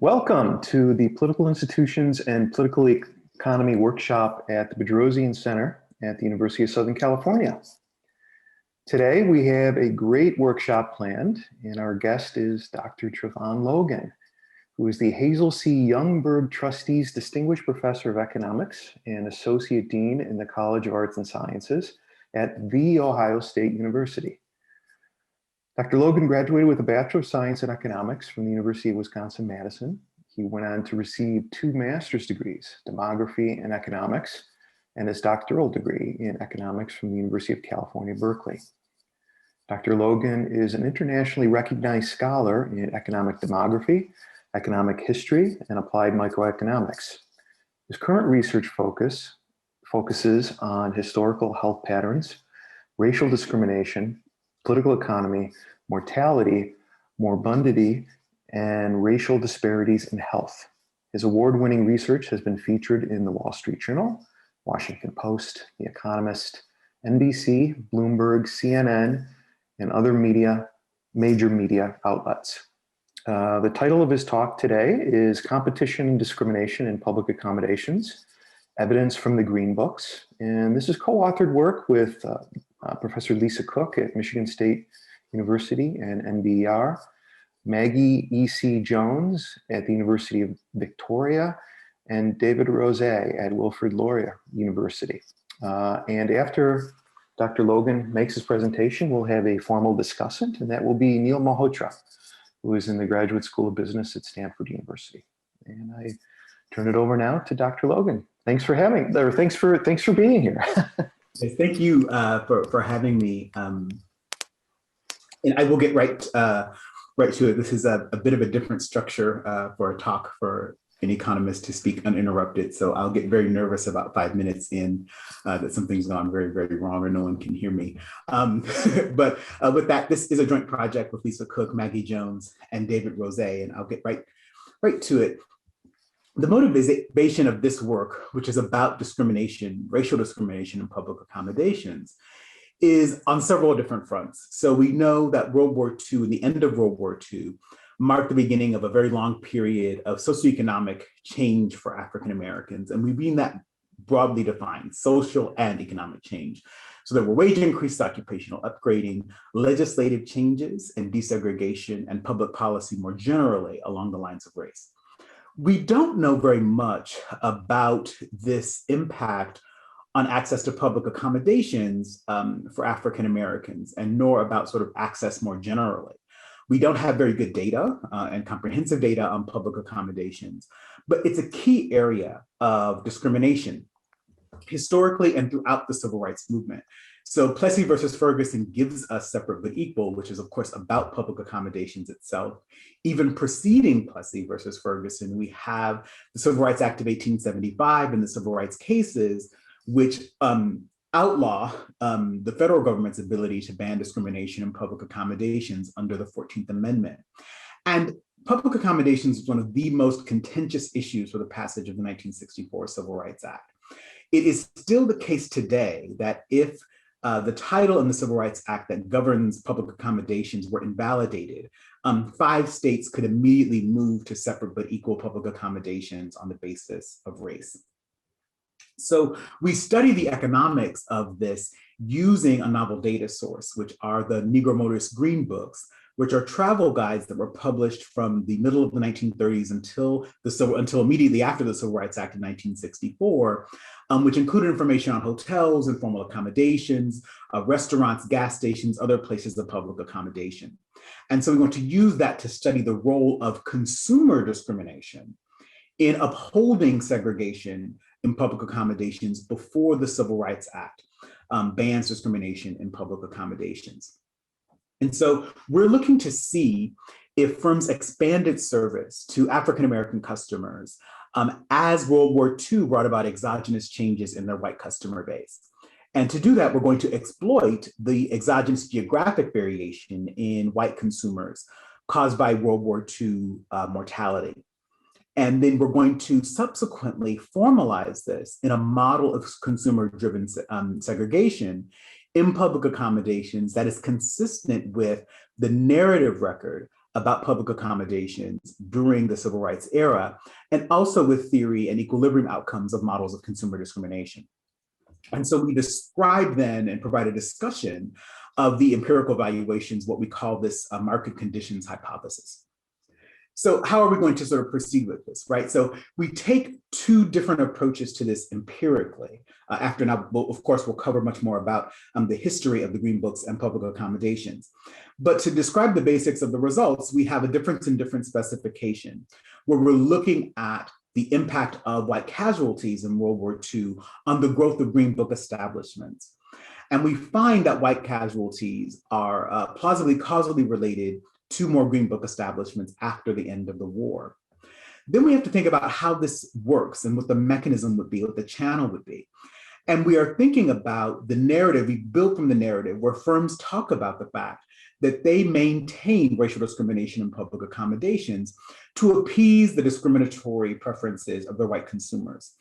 Welcome to the Political Institutions and Political Economy workshop at the Bedrosian Center at the University of Southern California. Today we have a great workshop planned, and our guest is Dr. Trevon Logan, who is the Hazel C. Youngberg Trustees Distinguished Professor of Economics and Associate Dean in the College of Arts and Sciences at The Ohio State University. Dr. Logan graduated with a Bachelor of Science in Economics from the University of Wisconsin-Madison. He went on to receive 2 master's degrees, demography and economics, and his doctoral degree in economics from the University of California, Berkeley. Dr. Logan is an internationally recognized scholar in economic demography, economic history, and applied microeconomics. His current research focuses on historical health patterns, racial discrimination, political economy, mortality, morbidity, and racial disparities in health. His award-winning research has been featured in the Wall Street Journal, Washington Post, The Economist, NBC, Bloomberg, CNN, and other major media outlets. The title of his talk today is Competition and Discrimination in Public Accommodations, Evidence from the Green Books. And this is co-authored work with Professor Lisa Cook at Michigan State University and NBER, Maggie E.C. Jones at the University of Victoria, and David Rose at Wilfrid Laurier University. And after Dr. Logan makes his presentation, we'll have a formal discussant, and that will be Neil Malhotra, who is in the Graduate School of Business at Stanford University. And I turn it over now to Dr. Logan. Thanks for being here. Thank you for having me. And I will get right to it. This is a bit of a different structure for a talk for an economist to speak uninterrupted. So I'll get very nervous about 5 minutes in that something's gone very, very wrong or no one can hear me. But with that, this is a joint project with Lisa Cook, Maggie Jones, and David Rose, and I'll get right to it. The motivation of this work, which is about discrimination, racial discrimination in public accommodations, is on several different fronts. So we know that World War II and the end of World War II marked the beginning of a very long period of socioeconomic change for African Americans. And we mean that broadly defined, social and economic change. So there were wage increase, occupational upgrading, legislative changes, and desegregation, and public policy more generally along the lines of race. We don't know very much about this impact on access to public accommodations for African Americans, and nor about sort of access more generally. We don't have very good data and comprehensive data on public accommodations, but it's a key area of discrimination historically and throughout the civil rights movement. So Plessy versus Ferguson gives us separate but equal, which is of course about public accommodations itself. Even preceding Plessy versus Ferguson, we have the Civil Rights Act of 1875 and the civil rights cases, which outlaw the federal government's ability to ban discrimination in public accommodations under the 14th Amendment. And public accommodations is one of the most contentious issues for the passage of the 1964 Civil Rights Act. It is still the case today that if the title in the Civil Rights Act that governs public accommodations were invalidated, 5 states could immediately move to separate but equal public accommodations on the basis of race. So we study the economics of this using a novel data source, which are the Negro Motorist Green Books, which are travel guides that were published from the middle of the 1930s until immediately after the Civil Rights Act of 1964, which included information on hotels, informal accommodations, restaurants, gas stations, other places of public accommodation. And so we want to use that to study the role of consumer discrimination in upholding segregation in public accommodations before the Civil Rights Act bans discrimination in public accommodations. And so we're looking to see if firms expanded service to African-American customers as World War II brought about exogenous changes in their white customer base. And to do that, we're going to exploit the exogenous geographic variation in white consumers caused by World War II mortality. And then we're going to subsequently formalize this in a model of consumer-driven segregation in public accommodations that is consistent with the narrative record about public accommodations during the civil rights era, and also with theory and equilibrium outcomes of models of consumer discrimination. And so we described then and provide a discussion of the empirical evaluations, what we call this market conditions hypothesis. So how are we going to sort of proceed with this, right? So we take two different approaches to this empirically. After now, of course, we'll cover much more about the history of the Green Books and public accommodations. But to describe the basics of the results, we have a difference in different specification, where we're looking at the impact of white casualties in World War II on the growth of Green Book establishments. And we find that white casualties are plausibly causally related to more Green Book establishments after the end of the war. Then we have to think about how this works and what the mechanism would be, what the channel would be. And we are thinking about the narrative we built from the narrative where firms talk about the fact that they maintain racial discrimination in public accommodations to appease the discriminatory preferences of their white consumers.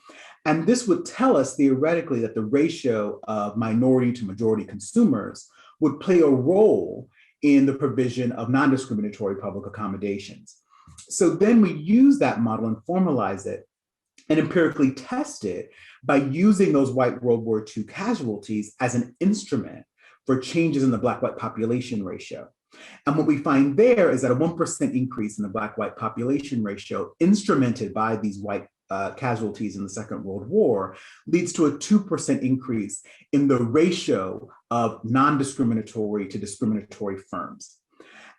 And this would tell us theoretically that the ratio of minority to majority consumers would play a role in the provision of non-discriminatory public accommodations. So then we use that model and formalize it and empirically test it by using those white World War II casualties as an instrument for changes in the Black-white population ratio. And what we find there is that a 1% increase in the Black-white population ratio instrumented by these white casualties in the Second World War leads to a 2% increase in the ratio of non-discriminatory to discriminatory firms.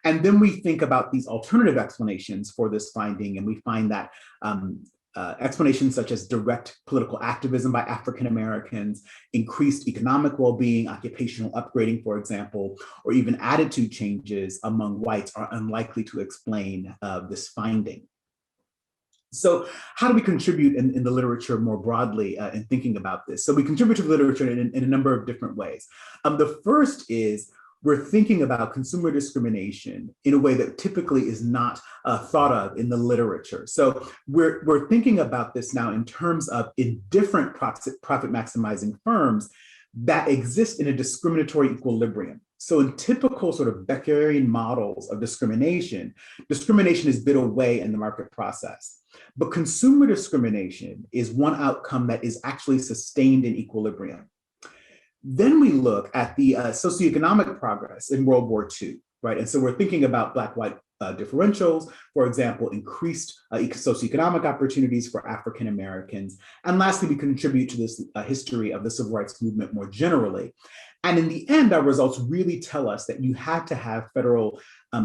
And then we think about these alternative explanations for this finding, and we find that explanations such as direct political activism by African Americans, increased economic well-being, occupational upgrading, for example, or even attitude changes among whites are unlikely to explain this finding. So how do we contribute in the literature more broadly in thinking about this? So we contribute to the literature in a number of different ways. The first is we're thinking about consumer discrimination in a way that typically is not thought of in the literature. So we're thinking about this now in terms of indifferent profit maximizing firms that exist in a discriminatory equilibrium. So in typical sort of Beckerian models of discrimination, discrimination is bid away in the market process. But consumer discrimination is one outcome that is actually sustained in equilibrium. Then we look at the socioeconomic progress in World War II, right? And so we're thinking about Black-white differentials, for example, increased socioeconomic opportunities for African Americans. And lastly, we contribute to this history of the civil rights movement more generally. And in the end, our results really tell us that you had to have federal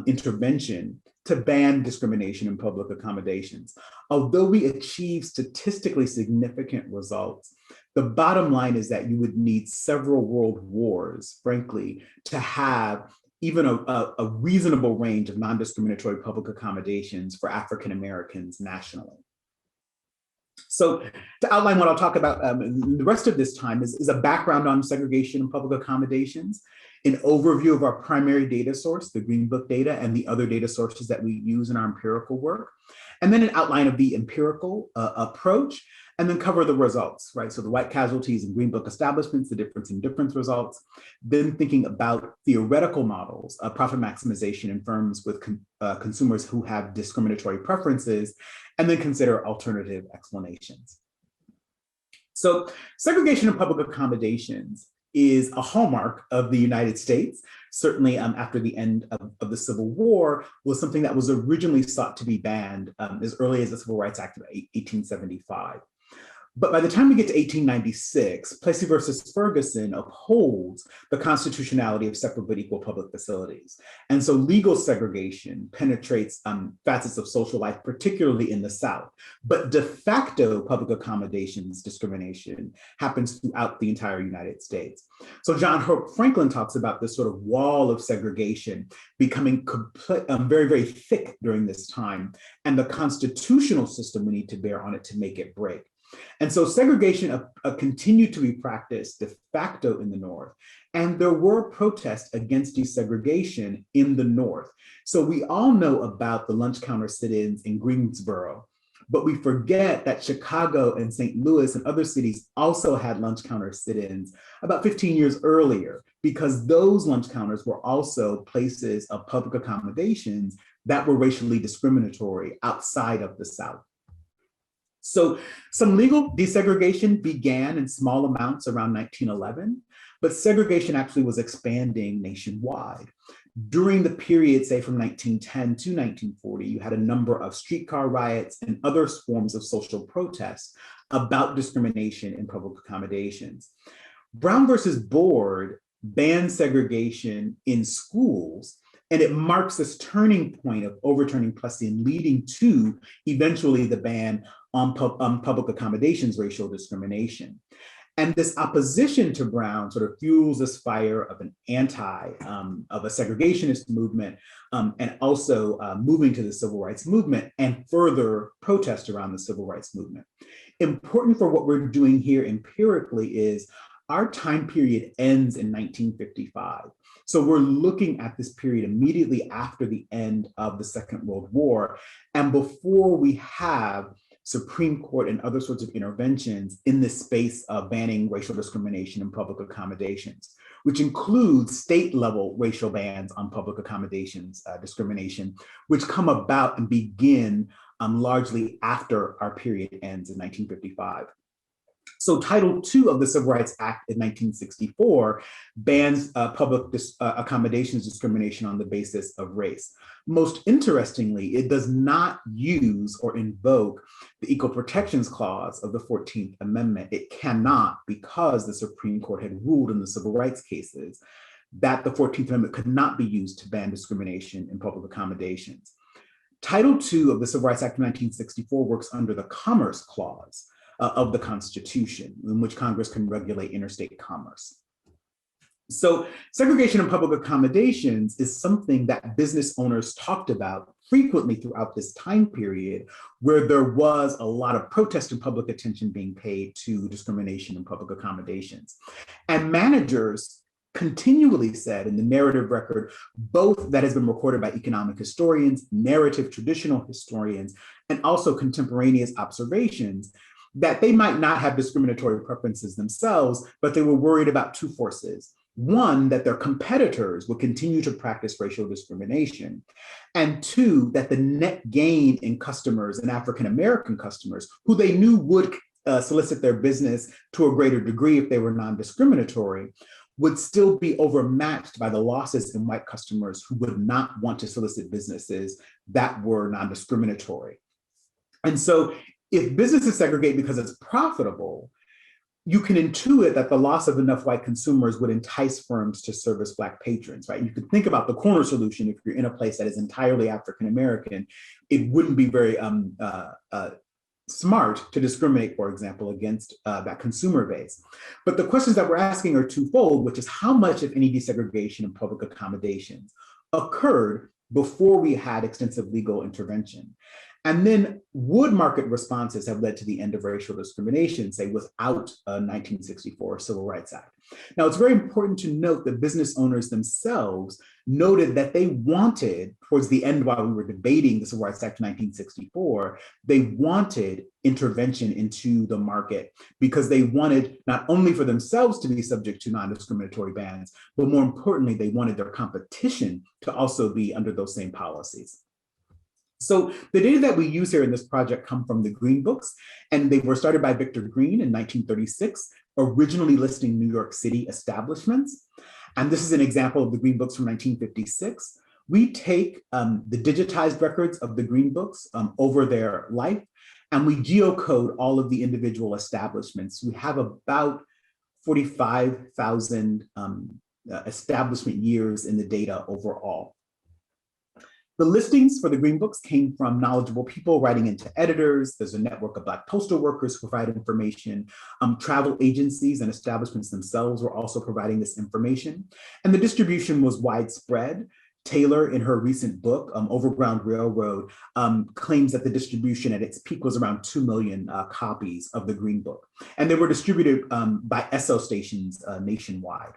intervention to ban discrimination in public accommodations. Although we achieve statistically significant results, the bottom line is that you would need several world wars, frankly, to have even a reasonable range of non-discriminatory public accommodations for African Americans nationally. So to outline what I'll talk about the rest of this time is a background on segregation and public accommodations, an overview of our primary data source, the Green Book data, and the other data sources that we use in our empirical work, and then an outline of the empirical approach, and then cover the results, right? So the white casualties and Green Book establishments, the difference in difference results, then thinking about theoretical models of profit maximization in firms with consumers who have discriminatory preferences, and then consider alternative explanations. So segregation and public accommodations is a hallmark of the United States. Certainly after the end of the Civil War, was something that was originally sought to be banned as early as the Civil Rights Act of 1875. But by the time we get to 1896, Plessy versus Ferguson upholds the constitutionality of separate but equal public facilities. And so legal segregation penetrates facets of social life, particularly in the South. But de facto public accommodations discrimination happens throughout the entire United States. So John Hope Franklin talks about this sort of wall of segregation becoming very, very thick during this time, and the constitutional system we need to bear on it to make it break. And so segregation continued to be practiced de facto in the North, and there were protests against desegregation in the North. So we all know about the lunch counter sit-ins in Greensboro, but we forget that Chicago and St. Louis and other cities also had lunch counter sit-ins about 15 years earlier, because those lunch counters were also places of public accommodations that were racially discriminatory outside of the South. So some legal desegregation began in small amounts around 1911, but segregation actually was expanding nationwide. During the period, say from 1910 to 1940, you had a number of streetcar riots and other forms of social protests about discrimination in public accommodations. Brown versus Board banned segregation in schools, and it marks this turning point of overturning Plessy and leading to eventually the ban on public accommodations racial discrimination. And this opposition to Brown sort of fuels this fire of an of a segregationist movement, and also moving to the civil rights movement and further protest around the civil rights movement. Important for what we're doing here empirically is our time period ends in 1955. So we're looking at this period immediately after the end of the Second World War, and before we have Supreme Court and other sorts of interventions in this space of banning racial discrimination in public accommodations, which includes state level racial bans on public accommodations discrimination, which come about and begin largely after our period ends in 1955. So Title II of the Civil Rights Act in 1964 bans public accommodations discrimination on the basis of race. Most interestingly, it does not use or invoke the Equal Protections Clause of the 14th Amendment. It cannot, because the Supreme Court had ruled in the civil rights cases that the 14th Amendment could not be used to ban discrimination in public accommodations. Title II of the Civil Rights Act of 1964 works under the Commerce Clause of the Constitution, in which Congress can regulate interstate commerce. So segregation in public accommodations is something that business owners talked about frequently throughout this time period, where there was a lot of protest and public attention being paid to discrimination in public accommodations. And managers continually said in the narrative record, both that has been recorded by economic historians, narrative traditional historians, and also contemporaneous observations, that they might not have discriminatory preferences themselves, but they were worried about two forces. One, that their competitors would continue to practice racial discrimination. And two, that the net gain in customers and African-American customers, who they knew would solicit their business to a greater degree if they were non-discriminatory, would still be overmatched by the losses in white customers who would not want to solicit businesses that were non-discriminatory. And so if businesses segregate because it's profitable, you can intuit that the loss of enough white consumers would entice firms to service Black patrons, right? You could think about the corner solution. If you're in a place that is entirely African-American, it wouldn't be very smart to discriminate, for example, against that consumer base. But the questions that we're asking are twofold, which is how much, if any, desegregation in public accommodations occurred before we had extensive legal intervention? And then would market responses have led to the end of racial discrimination, say, without a 1964 Civil Rights Act? Now, it's very important to note that business owners themselves noted that they wanted, towards the end while we were debating the Civil Rights Act of 1964, they wanted intervention into the market because they wanted not only for themselves to be subject to non-discriminatory bans, but more importantly, they wanted their competition to also be under those same policies. So the data that we use here in this project come from the Green Books, and they were started by Victor Green in 1936, originally listing New York City establishments. And this is an example of the Green Books from 1956. We take the digitized records of the Green Books over their life, and we geocode all of the individual establishments. We have about 45,000 establishment years in the data overall. The listings for the Green Books came from knowledgeable people writing into editors. There's a network of Black postal workers who provide information. Travel agencies and establishments themselves were also providing this information. And the distribution was widespread. Taylor, in her recent book, Overground Railroad, claims that the distribution at its peak was around 2 million copies of the Green Book. And they were distributed by Esso stations nationwide.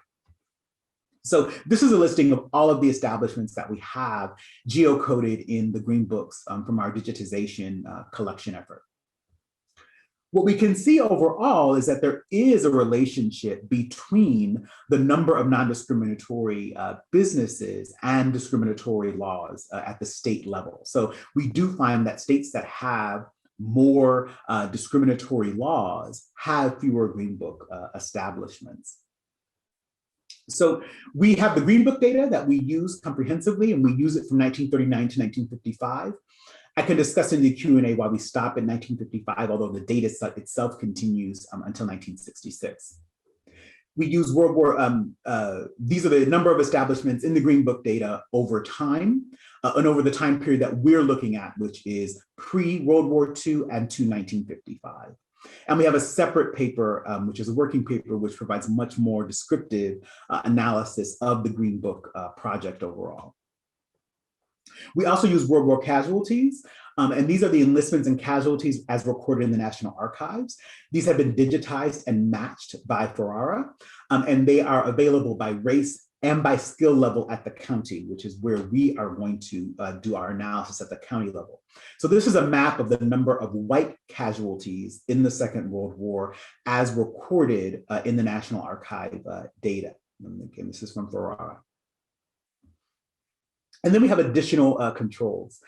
So this is a listing of all of the establishments that we have geocoded in the Green Books from our digitization collection effort. What we can see overall is that there is a relationship between the number of non-discriminatory businesses and discriminatory laws at the state level. So we do find that states that have more discriminatory laws have fewer Green Book establishments. So we have the Green Book data that we use comprehensively, and we use it from 1939 to 1955. I can discuss in the Q&A why we stop at 1955, although the data set itself continues until 1966. We use World War, these are the number of establishments in the Green Book data over time, and over the time period that we're looking at, which is pre-World War II and to 1955. And we have a separate paper, which is a working paper, which provides much more descriptive analysis of the Green Book project overall. We also use World War casualties, and these are the enlistments and casualties as recorded in the National Archives. These have been digitized and matched by Ferrara, and they are available by race and by skill level at the county, which is where we are going to do our analysis at the county level. So this is a map of the number of white casualties in the Second World War as recorded in the National Archive data. And again, this is from Ferrara. And then we have additional controls,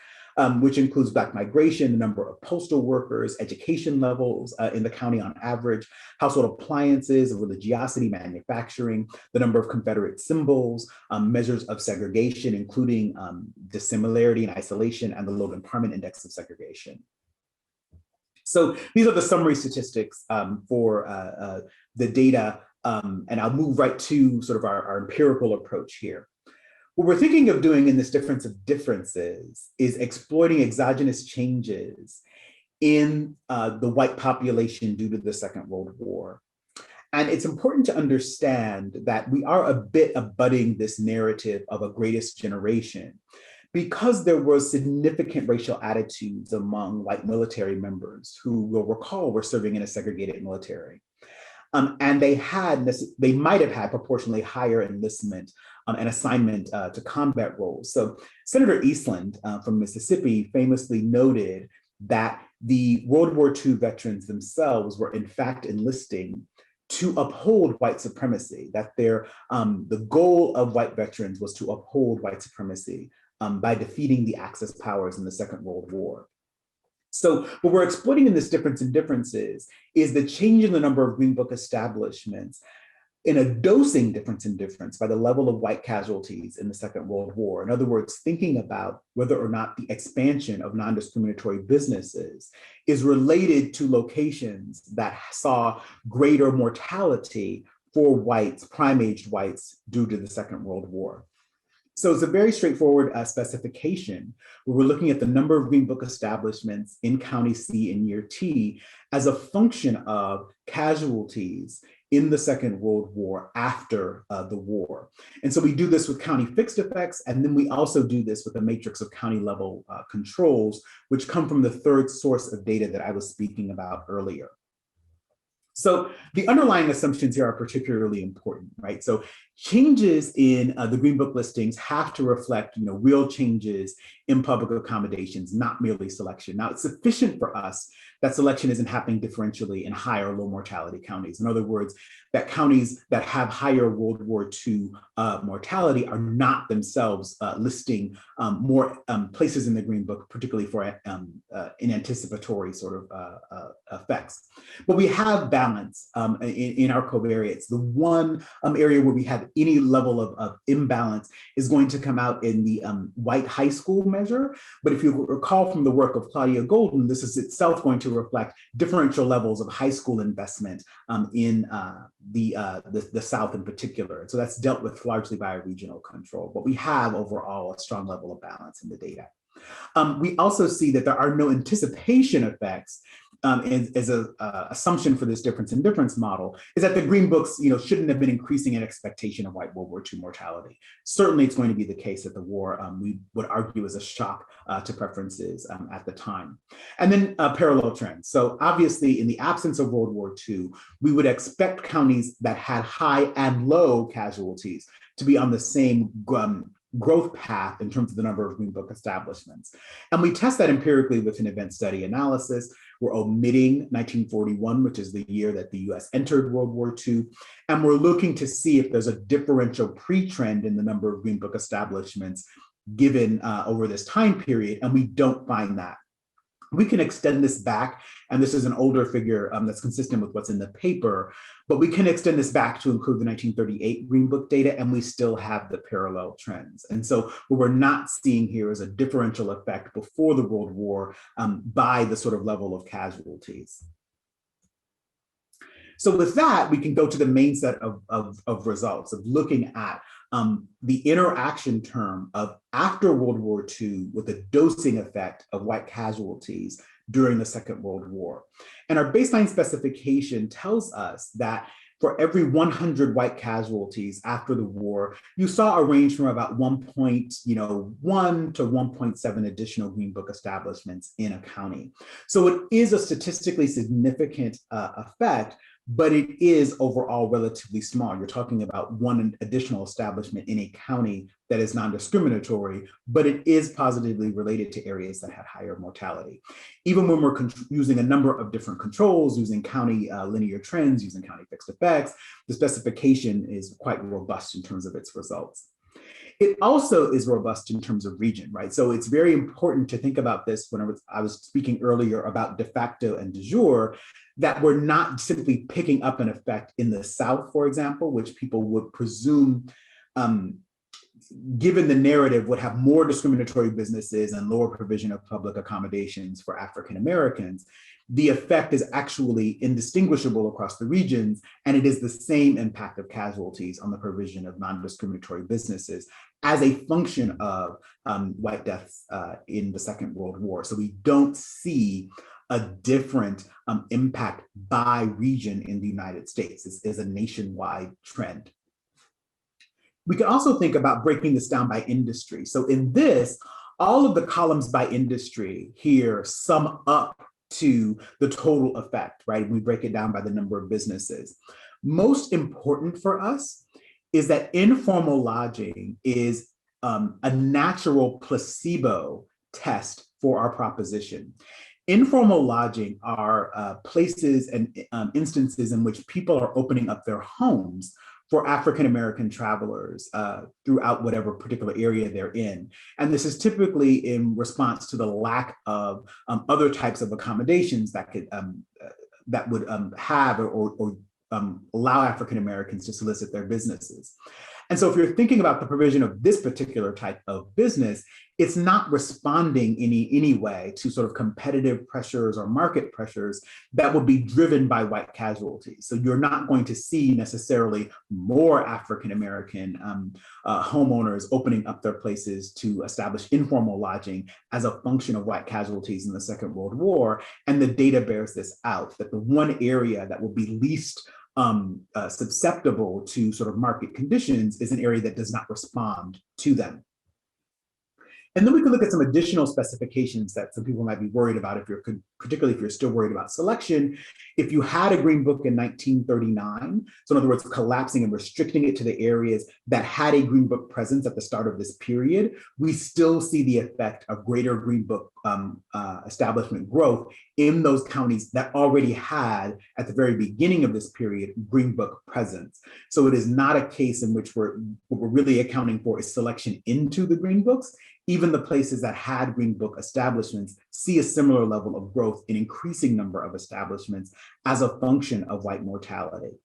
which includes Black migration, the number of postal workers, education levels in the county on average, household appliances, religiosity, manufacturing, the number of Confederate symbols, measures of segregation, including dissimilarity and isolation, and the Logan-Parman Index of Segregation. So these are the summary statistics for the data, and I'll move right to sort of our empirical approach here. What we're thinking of doing in this difference of differences is exploiting exogenous changes in the white population due to the Second World War. And it's important to understand that we are a bit abutting this narrative of a greatest generation because there was significant racial attitudes among white military members who will recall were serving in a segregated military. And they might have had proportionally higher enlistment and assignment to combat roles. So Senator Eastland from Mississippi famously noted that the World War II veterans themselves were in fact enlisting to uphold white supremacy, that the goal of white veterans was to uphold white supremacy by defeating the Axis powers in the Second World War. So what we're exploiting in this difference in differences is the change in the number of Green Book establishments in a dosing difference in difference by the level of white casualties in the Second World War. In other words, thinking about whether or not the expansion of non-discriminatory businesses is related to locations that saw greater mortality for whites, prime-aged whites, due to the Second World War. So it's a very straightforward specification where we're looking at the number of Green Book establishments in County C and Year T as a function of casualties in the Second World War after the war. And so we do this with county fixed effects, and then we also do this with a matrix of county level controls, which come from the third source of data that I was speaking about earlier. So the underlying assumptions here are particularly important, right? So changes in the Green Book listings have to reflect, real changes in public accommodations, not merely selection. Now, it's sufficient for us that selection isn't happening differentially in high or low mortality counties. In other words, that counties that have higher World War II mortality are not themselves listing more places in the Green Book, particularly for in anticipatory sort of effects. But we have balance in our covariates. The one area where we have any level of imbalance is going to come out in the white high school measure. But if you recall from the work of Claudia Golden, this is itself going to reflect differential levels of high school investment in the South in particular. So that's dealt with largely by a regional control, but we have overall a strong level of balance in the data. We also see that there are no anticipation effects as an assumption for this difference in difference model, is that the Green Books shouldn't have been increasing in expectation of white World War II mortality. Certainly it's going to be the case that the war, we would argue, is a shock to preferences at the time. And then parallel trends. So obviously in the absence of World War II, we would expect counties that had high and low casualties to be on the same growth path in terms of the number of Green Book establishments. And we test that empirically with an event study analysis, We're omitting 1941, which is the year that the US entered World War II. And we're looking to see if there's a differential pre-trend in the number of Green Book establishments given over this time period, and we don't find that. We can extend this back, and this is an older figure that's consistent with what's in the paper, but we can extend this back to include the 1938 Green Book data, and we still have the parallel trends. And so what we're not seeing here is a differential effect before the World War by the sort of level of casualties. So with that, we can go to the main set of results of looking at the interaction term of after World War II with the dosing effect of white casualties during the Second World War. And our baseline specification tells us that for every 100 white casualties after the war, you saw a range from about 1.1 to 1.7 additional Green Book establishments in a county. So it is a statistically significant effect, but it is overall relatively small. You're talking about one additional establishment in a county that is non-discriminatory, but it is positively related to areas that had higher mortality. Even when we're using a number of different controls, using county linear trends, using county fixed effects, the specification is quite robust in terms of its results. It also is robust in terms of region, right? So it's very important to think about this when I was speaking earlier about de facto and de jure, that we're not simply picking up an effect in the South, for example, which people would presume, given the narrative, would have more discriminatory businesses and lower provision of public accommodations for African Americans. The effect is actually indistinguishable across the regions, and it is the same impact of casualties on the provision of non-discriminatory businesses as a function of white deaths in the Second World War. So we don't see a different impact by region in the United States. This is a nationwide trend. We can also think about breaking this down by industry. So in this, all of the columns by industry here sum up to the total effect, right? We break it down by the number of businesses. Most important for us is that informal lodging is a natural placebo test for our proposition. Informal lodging are places and instances in which people are opening up their homes for African-American travelers throughout whatever particular area they're in. And this is typically in response to the lack of other types of accommodations that could that would have or allow African-Americans to solicit their businesses. And so if you're thinking about the provision of this particular type of business, it's not responding in any way to sort of competitive pressures or market pressures that would be driven by white casualties. So you're not going to see necessarily more African-American homeowners opening up their places to establish informal lodging as a function of white casualties in the Second World War. And the data bears this out, that the one area that will be least susceptible to sort of market conditions is an area that does not respond to them. And then we can look at some additional specifications that some people might be worried about, particularly if you're still worried about selection. If you had a Green Book in 1939, so in other words, collapsing and restricting it to the areas that had a Green Book presence at the start of this period, we still see the effect of greater Green Book establishment growth in those counties that already had, at the very beginning of this period, Green Book presence. So it is not a case in which what we're really accounting for is selection into the Green Books. Even the places that had Green Book establishments see a similar level of growth in increasing number of establishments as a function of white mortality.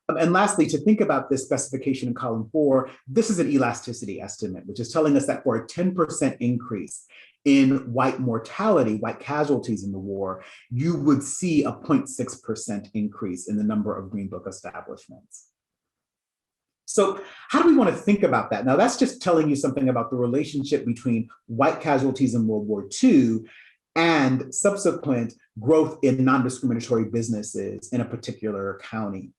And lastly, to think about this specification in column 4, this is an elasticity estimate, which is telling us that for a 10% increase in white mortality, white casualties in the war, you would see a 0.6% increase in the number of Green Book establishments. So how do we want to think about that? Now, that's just telling you something about the relationship between white casualties in World War II and subsequent growth in non-discriminatory businesses in a particular county.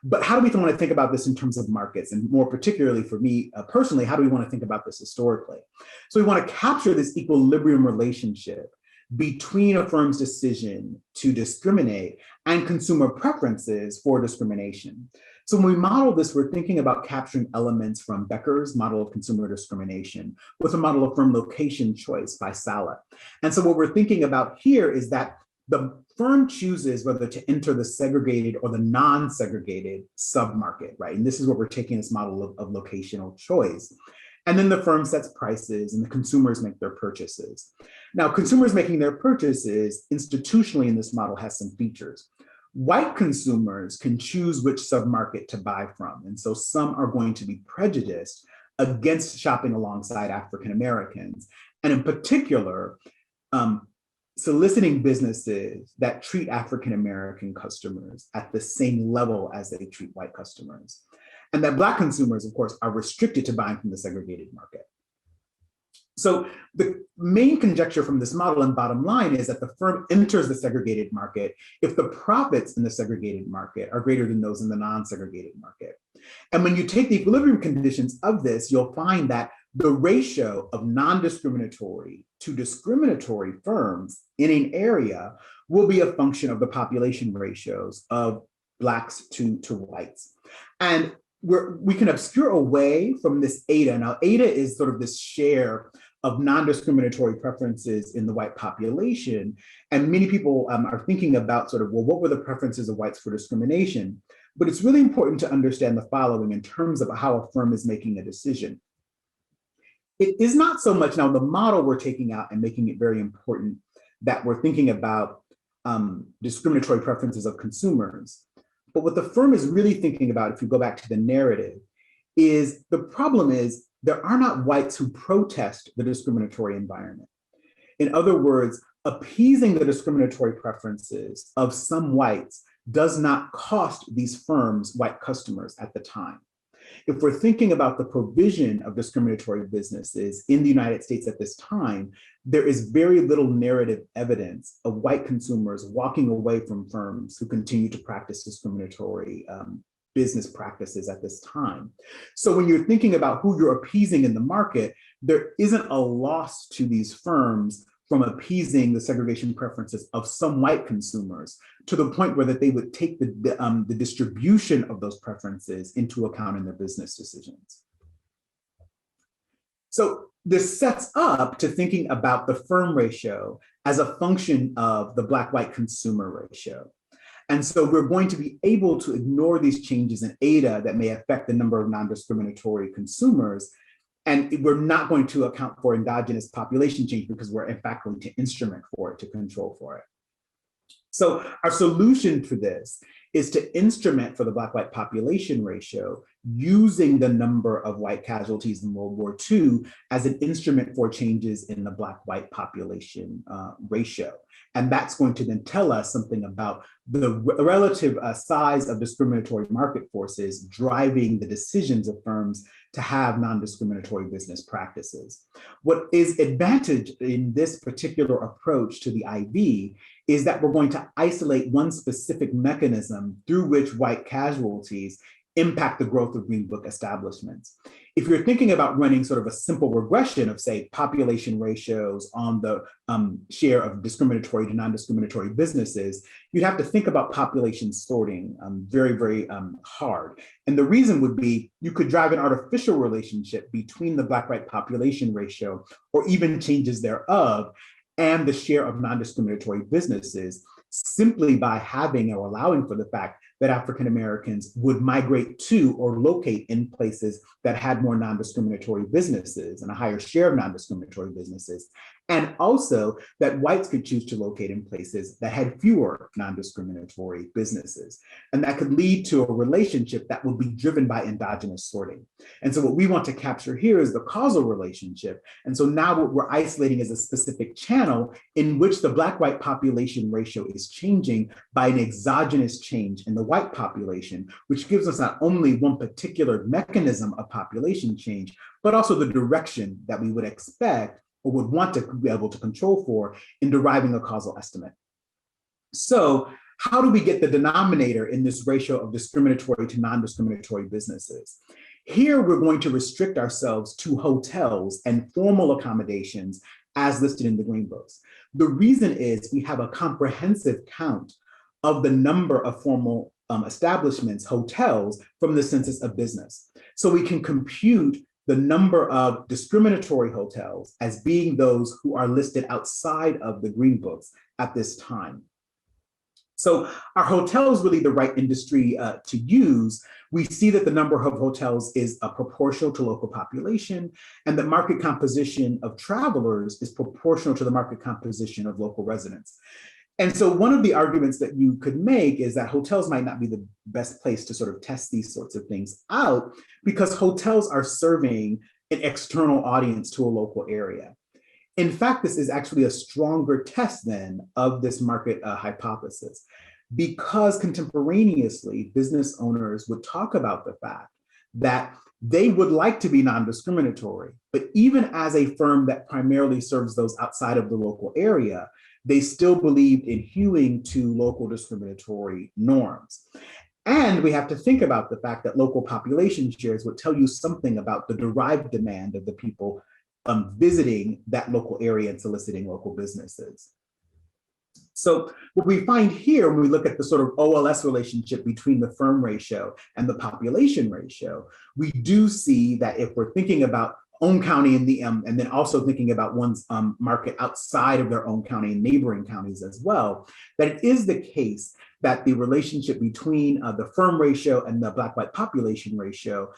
But how do we want to think about this in terms of markets? And more particularly for me personally, how do we want to think about this historically? So we want to capture this equilibrium relationship between a firm's decision to discriminate and consumer preferences for discrimination. So when we model this, we're thinking about capturing elements from Becker's model of consumer discrimination with a model of firm location choice by Sala. And so what we're thinking about here is that the firm chooses whether to enter the segregated or the non-segregated submarket, right? And this is what we're taking this model of locational choice. And then the firm sets prices and the consumers make their purchases. Now, consumers making their purchases institutionally in this model has some features. White consumers can choose which submarket to buy from. And so some are going to be prejudiced against shopping alongside African Americans. And in particular, soliciting businesses that treat African American customers at the same level as they treat white customers. And that Black consumers, of course, are restricted to buying from the segregated market. So the main conjecture from this model and bottom line is that the firm enters the segregated market if the profits in the segregated market are greater than those in the non-segregated market. And when you take the equilibrium conditions of this, you'll find that the ratio of non-discriminatory to discriminatory firms in an area will be a function of the population ratios of Blacks to whites. And we can obscure away from this ADA. Now, ADA is sort of this share of non-discriminatory preferences in the white population. And many people are thinking about sort of, well, what were the preferences of whites for discrimination? But it's really important to understand the following in terms of how a firm is making a decision. It is not so much now the model we're taking out and making it very important that we're thinking about discriminatory preferences of consumers. But what the firm is really thinking about, if you go back to the narrative, is the problem is there are not whites who protest the discriminatory environment. In other words, appeasing the discriminatory preferences of some whites does not cost these firms white customers at the time. If we're thinking about the provision of discriminatory businesses in the United States at this time, there is very little narrative evidence of white consumers walking away from firms who continue to practice discriminatory business practices at this time. So when you're thinking about who you're appeasing in the market, there isn't a loss to these firms from appeasing the segregation preferences of some white consumers to the point where that they would take the distribution of those preferences into account in their business decisions. So this sets up to thinking about the firm ratio as a function of the Black-white consumer ratio. And so we're going to be able to ignore these changes in ADA that may affect the number of non-discriminatory consumers. And we're not going to account for endogenous population change because we're in fact going to instrument for it, to control for it. So our solution for this is to instrument for the Black-white population ratio using the number of white casualties in World War II as an instrument for changes in the Black-white population ratio. And that's going to then tell us something about the relative size of discriminatory market forces driving the decisions of firms to have non-discriminatory business practices. What is advantage in this particular approach to the IB is that we're going to isolate one specific mechanism through which white casualties impact the growth of Green Book establishments. If you're thinking about running sort of a simple regression of, say, population ratios on the share of discriminatory to non-discriminatory businesses, you'd have to think about population sorting very, very hard. And the reason would be you could drive an artificial relationship between the Black-white population ratio or even changes thereof and the share of non-discriminatory businesses simply by having or allowing for the fact that African Americans would migrate to or locate in places that had more non-discriminatory businesses and a higher share of non-discriminatory businesses. And also that whites could choose to locate in places that had fewer non-discriminatory businesses. And that could lead to a relationship that will be driven by endogenous sorting. And so what we want to capture here is the causal relationship. And so now what we're isolating is a specific channel in which the Black-white population ratio is changing by an exogenous change in the white population, which gives us not only one particular mechanism of population change, but also the direction that we would expect or would want to be able to control for in deriving a causal estimate. So how do we get the denominator in this ratio of discriminatory to non-discriminatory businesses? Here, we're going to restrict ourselves to hotels and formal accommodations as listed in the Green Books. The reason is we have a comprehensive count of the number of formal establishments, hotels, from the Census of Business. So we can compute the number of discriminatory hotels as being those who are listed outside of the Green Books at this time. So are hotels really the right industry to use? We see that the number of hotels is proportional to local population, and the market composition of travelers is proportional to the market composition of local residents. And so one of the arguments that you could make is that hotels might not be the best place to sort of test these sorts of things out, because hotels are serving an external audience to a local area. In fact, this is actually a stronger test then of this market hypothesis, because contemporaneously business owners would talk about the fact that they would like to be non-discriminatory, but even as a firm that primarily serves those outside of the local area, they still believed in hewing to local discriminatory norms. And we have to think about the fact that local population shares would tell you something about the derived demand of the people visiting that local area and soliciting local businesses. So what we find here when we look at the sort of OLS relationship between the firm ratio and the population ratio, we do see that if we're thinking about own county and and then also thinking about one's market outside of their own county and neighboring counties as well, that it is the case that the relationship between the firm ratio and the Black-white population ratio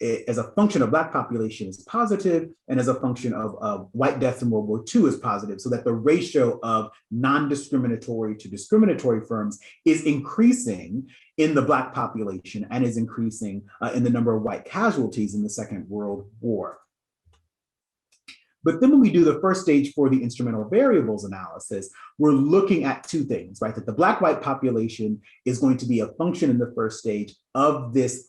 as a function of Black population is positive, and as a function of white deaths in World War II is positive, so that the ratio of non-discriminatory to discriminatory firms is increasing in the Black population and is increasing in the number of white casualties in the Second World War. But then when we do the first stage for the instrumental variables analysis, we're looking at two things, right? That the Black-white population is going to be a function in the first stage of these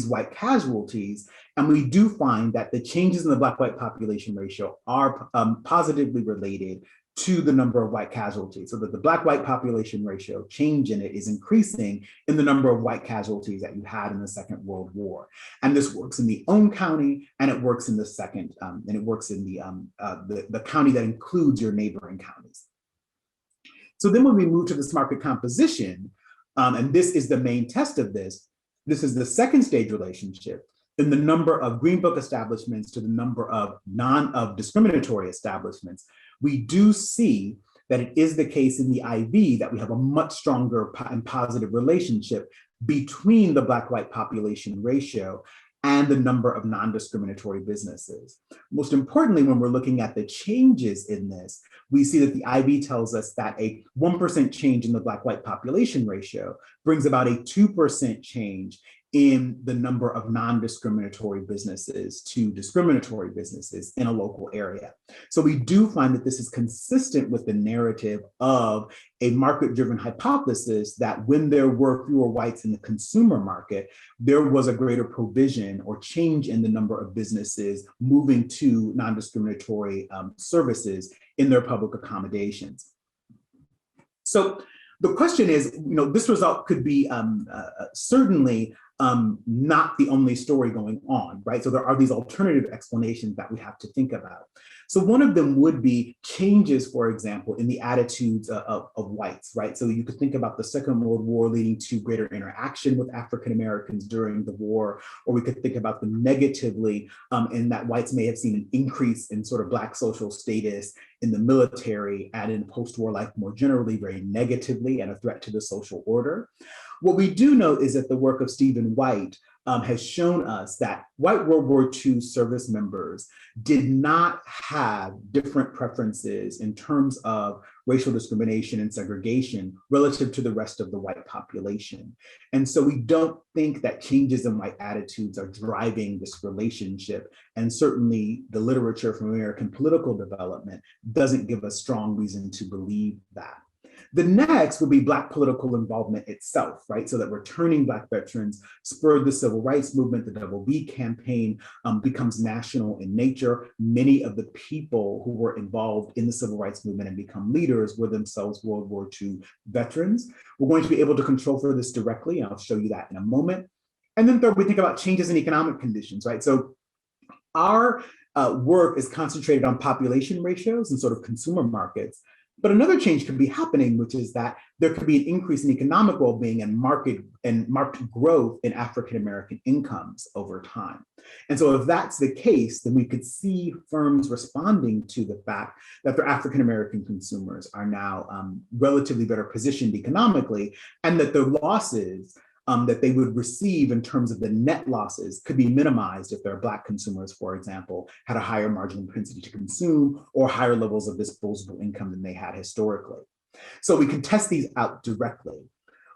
white casualties. And we do find that the changes in the Black-white population ratio are positively related to the number of white casualties, so that the Black-white population ratio change in it is increasing in the number of white casualties that you had in the Second World War. And this works in the own county, and it works in the second, and it works in the county that includes your neighboring counties. So then when we move to this market composition, and this is the main test of this is the second stage relationship in the number of Green Book establishments to the number of discriminatory establishments. We do see that it is the case in the IV that we have a much stronger and positive relationship between the Black-white population ratio and the number of non-discriminatory businesses. Most importantly, when we're looking at the changes in this, we see that the IV tells us that a 1% change in the Black-white population ratio brings about a 2% change in the number of non-discriminatory businesses to discriminatory businesses in a local area. So we do find that this is consistent with the narrative of a market-driven hypothesis that when there were fewer whites in the consumer market, there was a greater provision or change in the number of businesses moving to non-discriminatory services in their public accommodations. So the question is, this result could be certainly not the only story going on, right? So there are these alternative explanations that we have to think about. So one of them would be changes, for example, in the attitudes of whites, right? So you could think about the Second World War leading to greater interaction with African Americans during the war, or we could think about them negatively in that whites may have seen an increase in sort of Black social status in the military and in post-war life more generally, very negatively, and a threat to the social order. What we do know is that the work of Stephen White has shown us that white World War II service members did not have different preferences in terms of racial discrimination and segregation relative to the rest of the white population. And so we don't think that changes in white attitudes are driving this relationship. And certainly the literature from American political development doesn't give us strong reason to believe that. The next would be Black political involvement itself, right? So that returning Black veterans spurred the civil rights movement. The Double B campaign becomes national in nature. Many of the people who were involved in the civil rights movement and become leaders were themselves World War II veterans. We're going to be able to control for this directly, and I'll show you that in a moment. And then third, we think about changes in economic conditions, right? So our work is concentrated on population ratios and sort of consumer markets. But another change could be happening, which is that there could be an increase in economic well-being and marked growth in African-American incomes over time. And so if that's the case, then we could see firms responding to the fact that their African-American consumers are now relatively better positioned economically, and that the losses that they would receive in terms of the net losses could be minimized if their Black consumers, for example, had a higher marginal propensity to consume or higher levels of disposable income than they had historically. So we can test these out directly.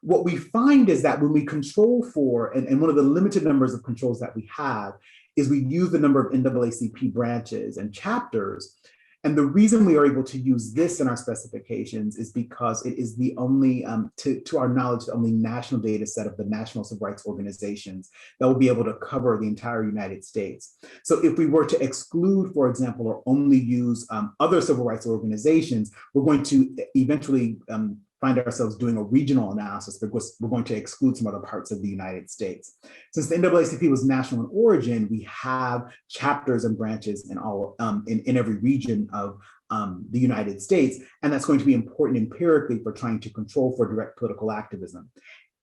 What we find is that when we control for, and one of the limited numbers of controls that we have, is we use the number of NAACP branches and chapters. And the reason we are able to use this in our specifications is because it is the only, to our knowledge, the only national data set of the national civil rights organizations that will be able to cover the entire United States. So if we were to exclude, for example, or only use other civil rights organizations, we're going to eventually find ourselves doing a regional analysis because we're going to exclude some other parts of the United States. Since the NAACP was national in origin, we have chapters and branches in all in every region of the United States, and that's going to be important empirically for trying to control for direct political activism.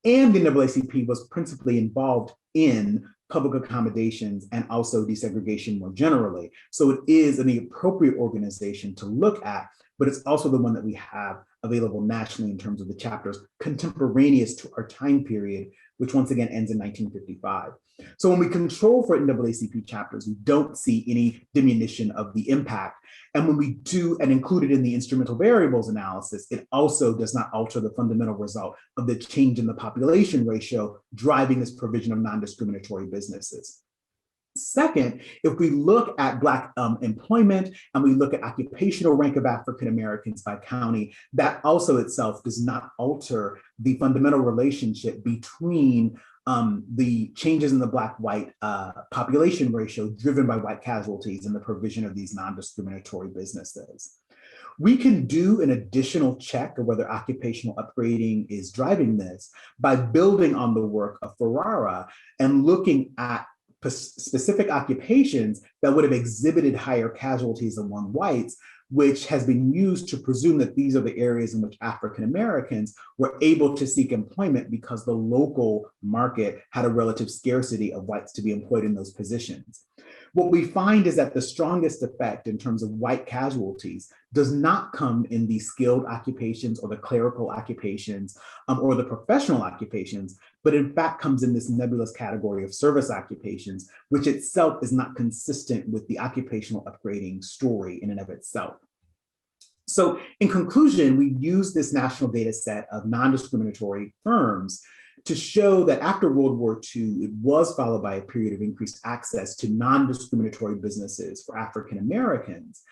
And the NAACP was principally involved in public accommodations and also desegregation more generally. So it is an appropriate organization to look at, but it's also the one that we have available nationally in terms of the chapters contemporaneous to our time period, which once again ends in 1955. So when we control for NAACP chapters, we don't see any diminution of the impact. And when we do and include it in the instrumental variables analysis, it also does not alter the fundamental result of the change in the population ratio driving this provision of non-discriminatory businesses. Second, if we look at Black employment and we look at occupational rank of African Americans by county, that also itself does not alter the fundamental relationship between the changes in the Black-white population ratio driven by white casualties and the provision of these non-discriminatory businesses. We can do an additional check of whether occupational upgrading is driving this by building on the work of Ferrara and looking at specific occupations that would have exhibited higher casualties among whites, which has been used to presume that these are the areas in which African Americans were able to seek employment because the local market had a relative scarcity of whites to be employed in those positions. What we find is that the strongest effect in terms of white casualties does not come in the skilled occupations or the clerical occupations or the professional occupations, but in fact comes in this nebulous category of service occupations, which itself is not consistent with the occupational upgrading story in and of itself. So in conclusion, we use this national data set of non-discriminatory firms to show that after World War II, it was followed by a period of increased access to non-discriminatory businesses for African Americans.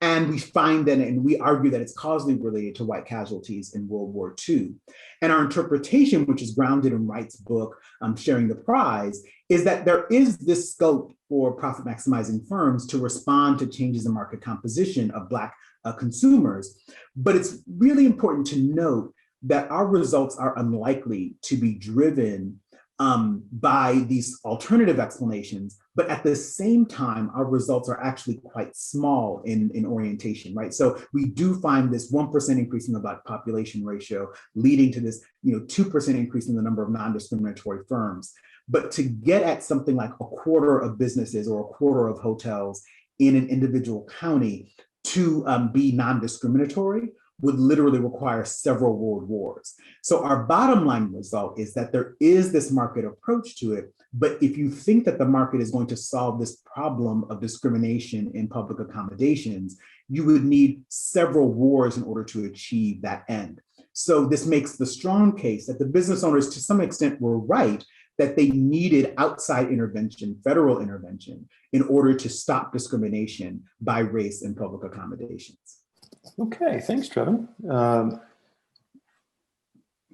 And we find that, and we argue that it's causally related to white casualties in World War II. And our interpretation, which is grounded in Wright's book, Sharing the Prize, is that there is this scope for profit maximizing firms to respond to changes in market composition of Black consumers. But it's really important to note that our results are unlikely to be driven by these alternative explanations, but at the same time, our results are actually quite small in orientation, right? So we do find this 1% increase in the Black population ratio leading to this 2% increase in the number of non-discriminatory firms. But to get at something like a quarter of businesses or a quarter of hotels in an individual county to be non-discriminatory would literally require several world wars. So our bottom line result is that there is this market approach to it, but if you think that the market is going to solve this problem of discrimination in public accommodations, you would need several wars in order to achieve that end. So this makes the strong case that the business owners to some extent were right, that they needed outside intervention, federal intervention, in order to stop discrimination by race in public accommodations. Okay, thanks, Trevin.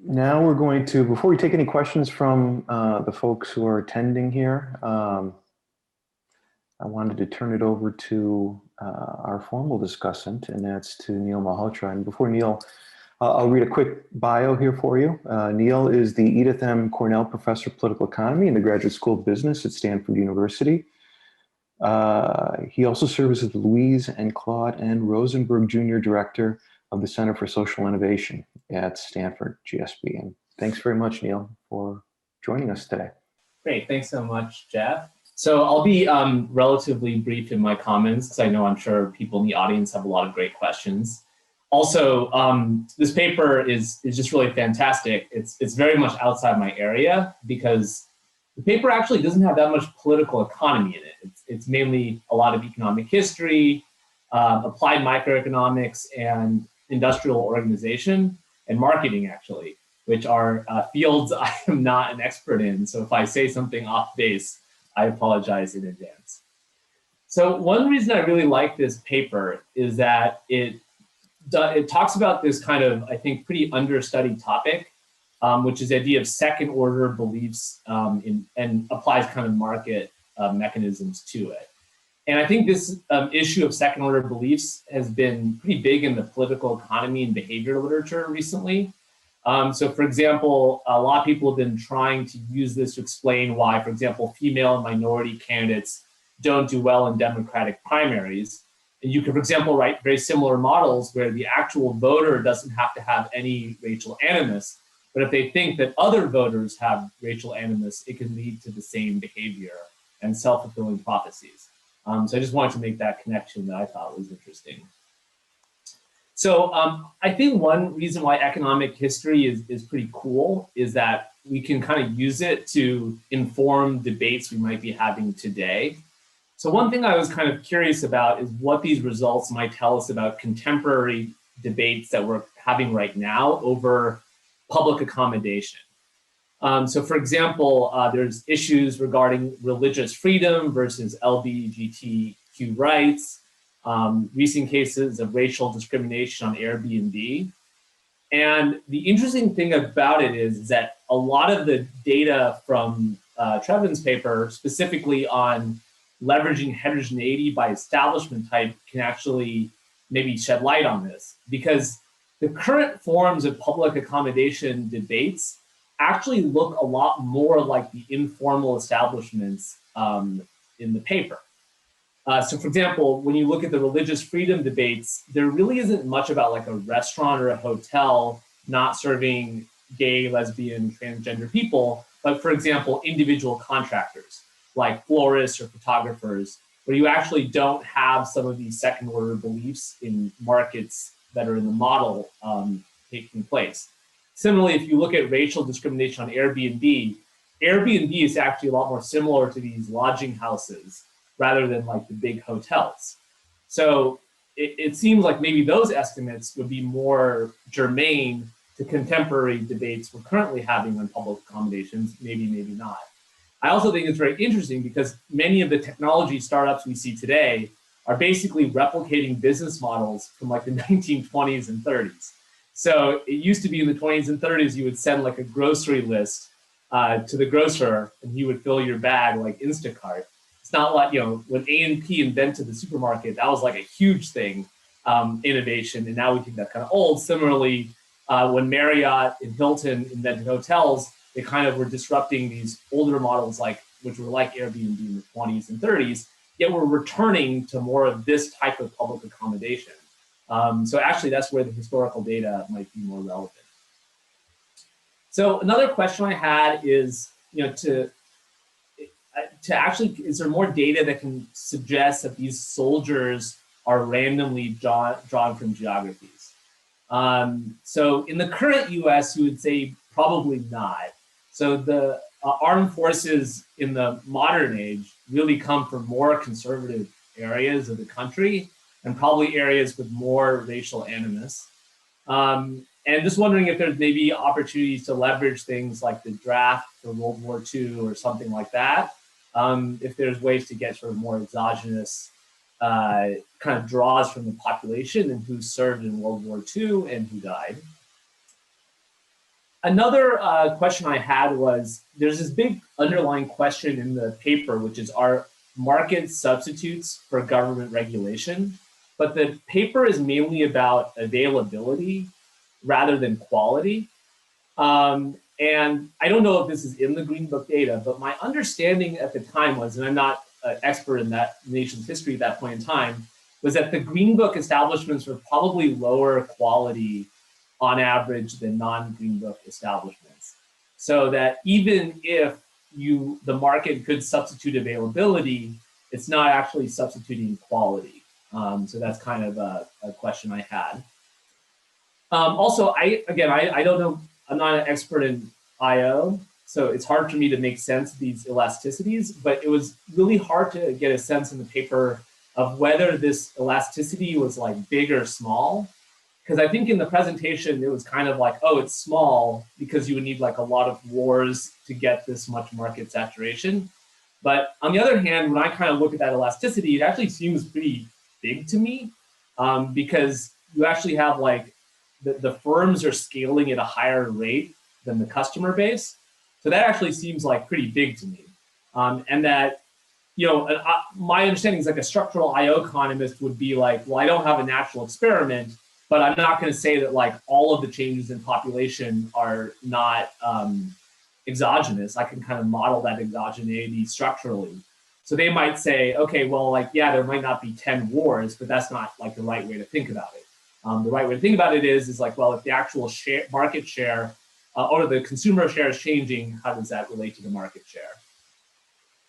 Now we're going to, before we take any questions from the folks who are attending here, I wanted to turn it over to our formal discussant, and that's to Neil Malhotra. And before Neil, I'll read a quick bio here for you. Neil is the Edith M. Cornell Professor of Political Economy in the Graduate School of Business at Stanford University. He also serves as the Louise and Claude N. Rosenberg Jr. Director of the Center for Social Innovation at Stanford GSB. And thanks very much, Neil, for joining us today. Great, thanks so much, Jeff. So I'll be relatively brief in my comments because I know I'm sure people in the audience have a lot of great questions. Also, this paper is just really fantastic. It's very much outside my area because the paper actually doesn't have that much political economy in it. It's mainly a lot of economic history, applied microeconomics, and industrial organization and marketing, actually, which are fields I am not an expert in. So if I say something off base, I apologize in advance. So one reason I really like this paper is that it talks about this kind of, I think, pretty understudied topic, which is the idea of second order beliefs and applies kind of market mechanisms to it. And I think this issue of second order beliefs has been pretty big in the political economy and behavior literature recently. So for example, a lot of people have been trying to use this to explain why, for example, female and minority candidates don't do well in Democratic primaries. And you can, for example, write very similar models where the actual voter doesn't have to have any racial animus, but if they think that other voters have racial animus, it can lead to the same behavior and self-fulfilling prophecies. So I just wanted to make that connection that I thought was interesting. So I think one reason why economic history is pretty cool is that we can kind of use it to inform debates we might be having today. So one thing I was kind of curious about is what these results might tell us about contemporary debates that we're having right now over public accommodation. So for example, there's issues regarding religious freedom versus LGBTQ rights, recent cases of racial discrimination on Airbnb. And the interesting thing about it is that a lot of the data from Trevin's paper, specifically on leveraging heterogeneity by establishment type, can actually maybe shed light on this, because the current forms of public accommodation debates actually look a lot more like the informal establishments in the paper. So for example, when you look at the religious freedom debates, there really isn't much about like a restaurant or a hotel not serving gay, lesbian, transgender people, but for example, individual contractors like florists or photographers, where you actually don't have some of these second order beliefs in markets that are in the model taking place. Similarly, if you look at racial discrimination on Airbnb, Airbnb is actually a lot more similar to these lodging houses rather than like the big hotels. So it seems like maybe those estimates would be more germane to contemporary debates we're currently having on public accommodations, maybe not. I also think it's very interesting because many of the technology startups we see today are basically replicating business models from like the 1920s and 30s. So it used to be in the 20s and 30s, you would send like a grocery list to the grocer and he would fill your bag like Instacart. It's not like, when A&P invented the supermarket, that was like a huge thing, innovation, and now we think that's kind of old. Similarly, when Marriott and Hilton invented hotels, they kind of were disrupting these older models which were like Airbnb in the 20s and 30s, yet we're returning to more of this type of public accommodation. So actually, that's where the historical data might be more relevant. So another question I had is, to actually, is there more data that can suggest that these soldiers are randomly drawn from geographies? So in the current US, you would say probably not. So the armed forces in the modern age really come from more conservative areas of the country and probably areas with more racial animus. And just wondering if there's maybe opportunities to leverage things like the draft for World War II or something like that. If there's ways to get sort of more exogenous kind of draws from the population and who served in World War II and who died. Another question I had was, there's this big underlying question in the paper, which is, are markets substitutes for government regulation? But the paper is mainly about availability rather than quality. And I don't know if this is in the Green Book data, but my understanding at the time was, and I'm not an expert in that nation's history at that point in time, was that the Green Book establishments were probably lower quality on average than non-Green Book establishments. So that even if the market could substitute availability, it's not actually substituting quality. So that's kind of a question I had. Also, I don't know, I'm not an expert in IO, so it's hard for me to make sense of these elasticities, but it was really hard to get a sense in the paper of whether this elasticity was like big or small. Because I think in the presentation, it was kind of like, oh, it's small because you would need like a lot of wars to get this much market saturation. But on the other hand, when I kind of look at that elasticity, it actually seems pretty big to me because you actually have like the firms are scaling at a higher rate than the customer base. So that actually seems like pretty big to me. And that, my understanding is like a structural IO economist would be like, well, I don't have a natural experiment, but I'm not going to say that like all of the changes in population are not exogenous. I can kind of model that exogeneity structurally. So they might say, okay, well, like, yeah, there might not be 10 wars, but that's not like the right way to think about it. The right way to think about it is like, well, if the actual market share or the consumer share is changing, how does that relate to the market share?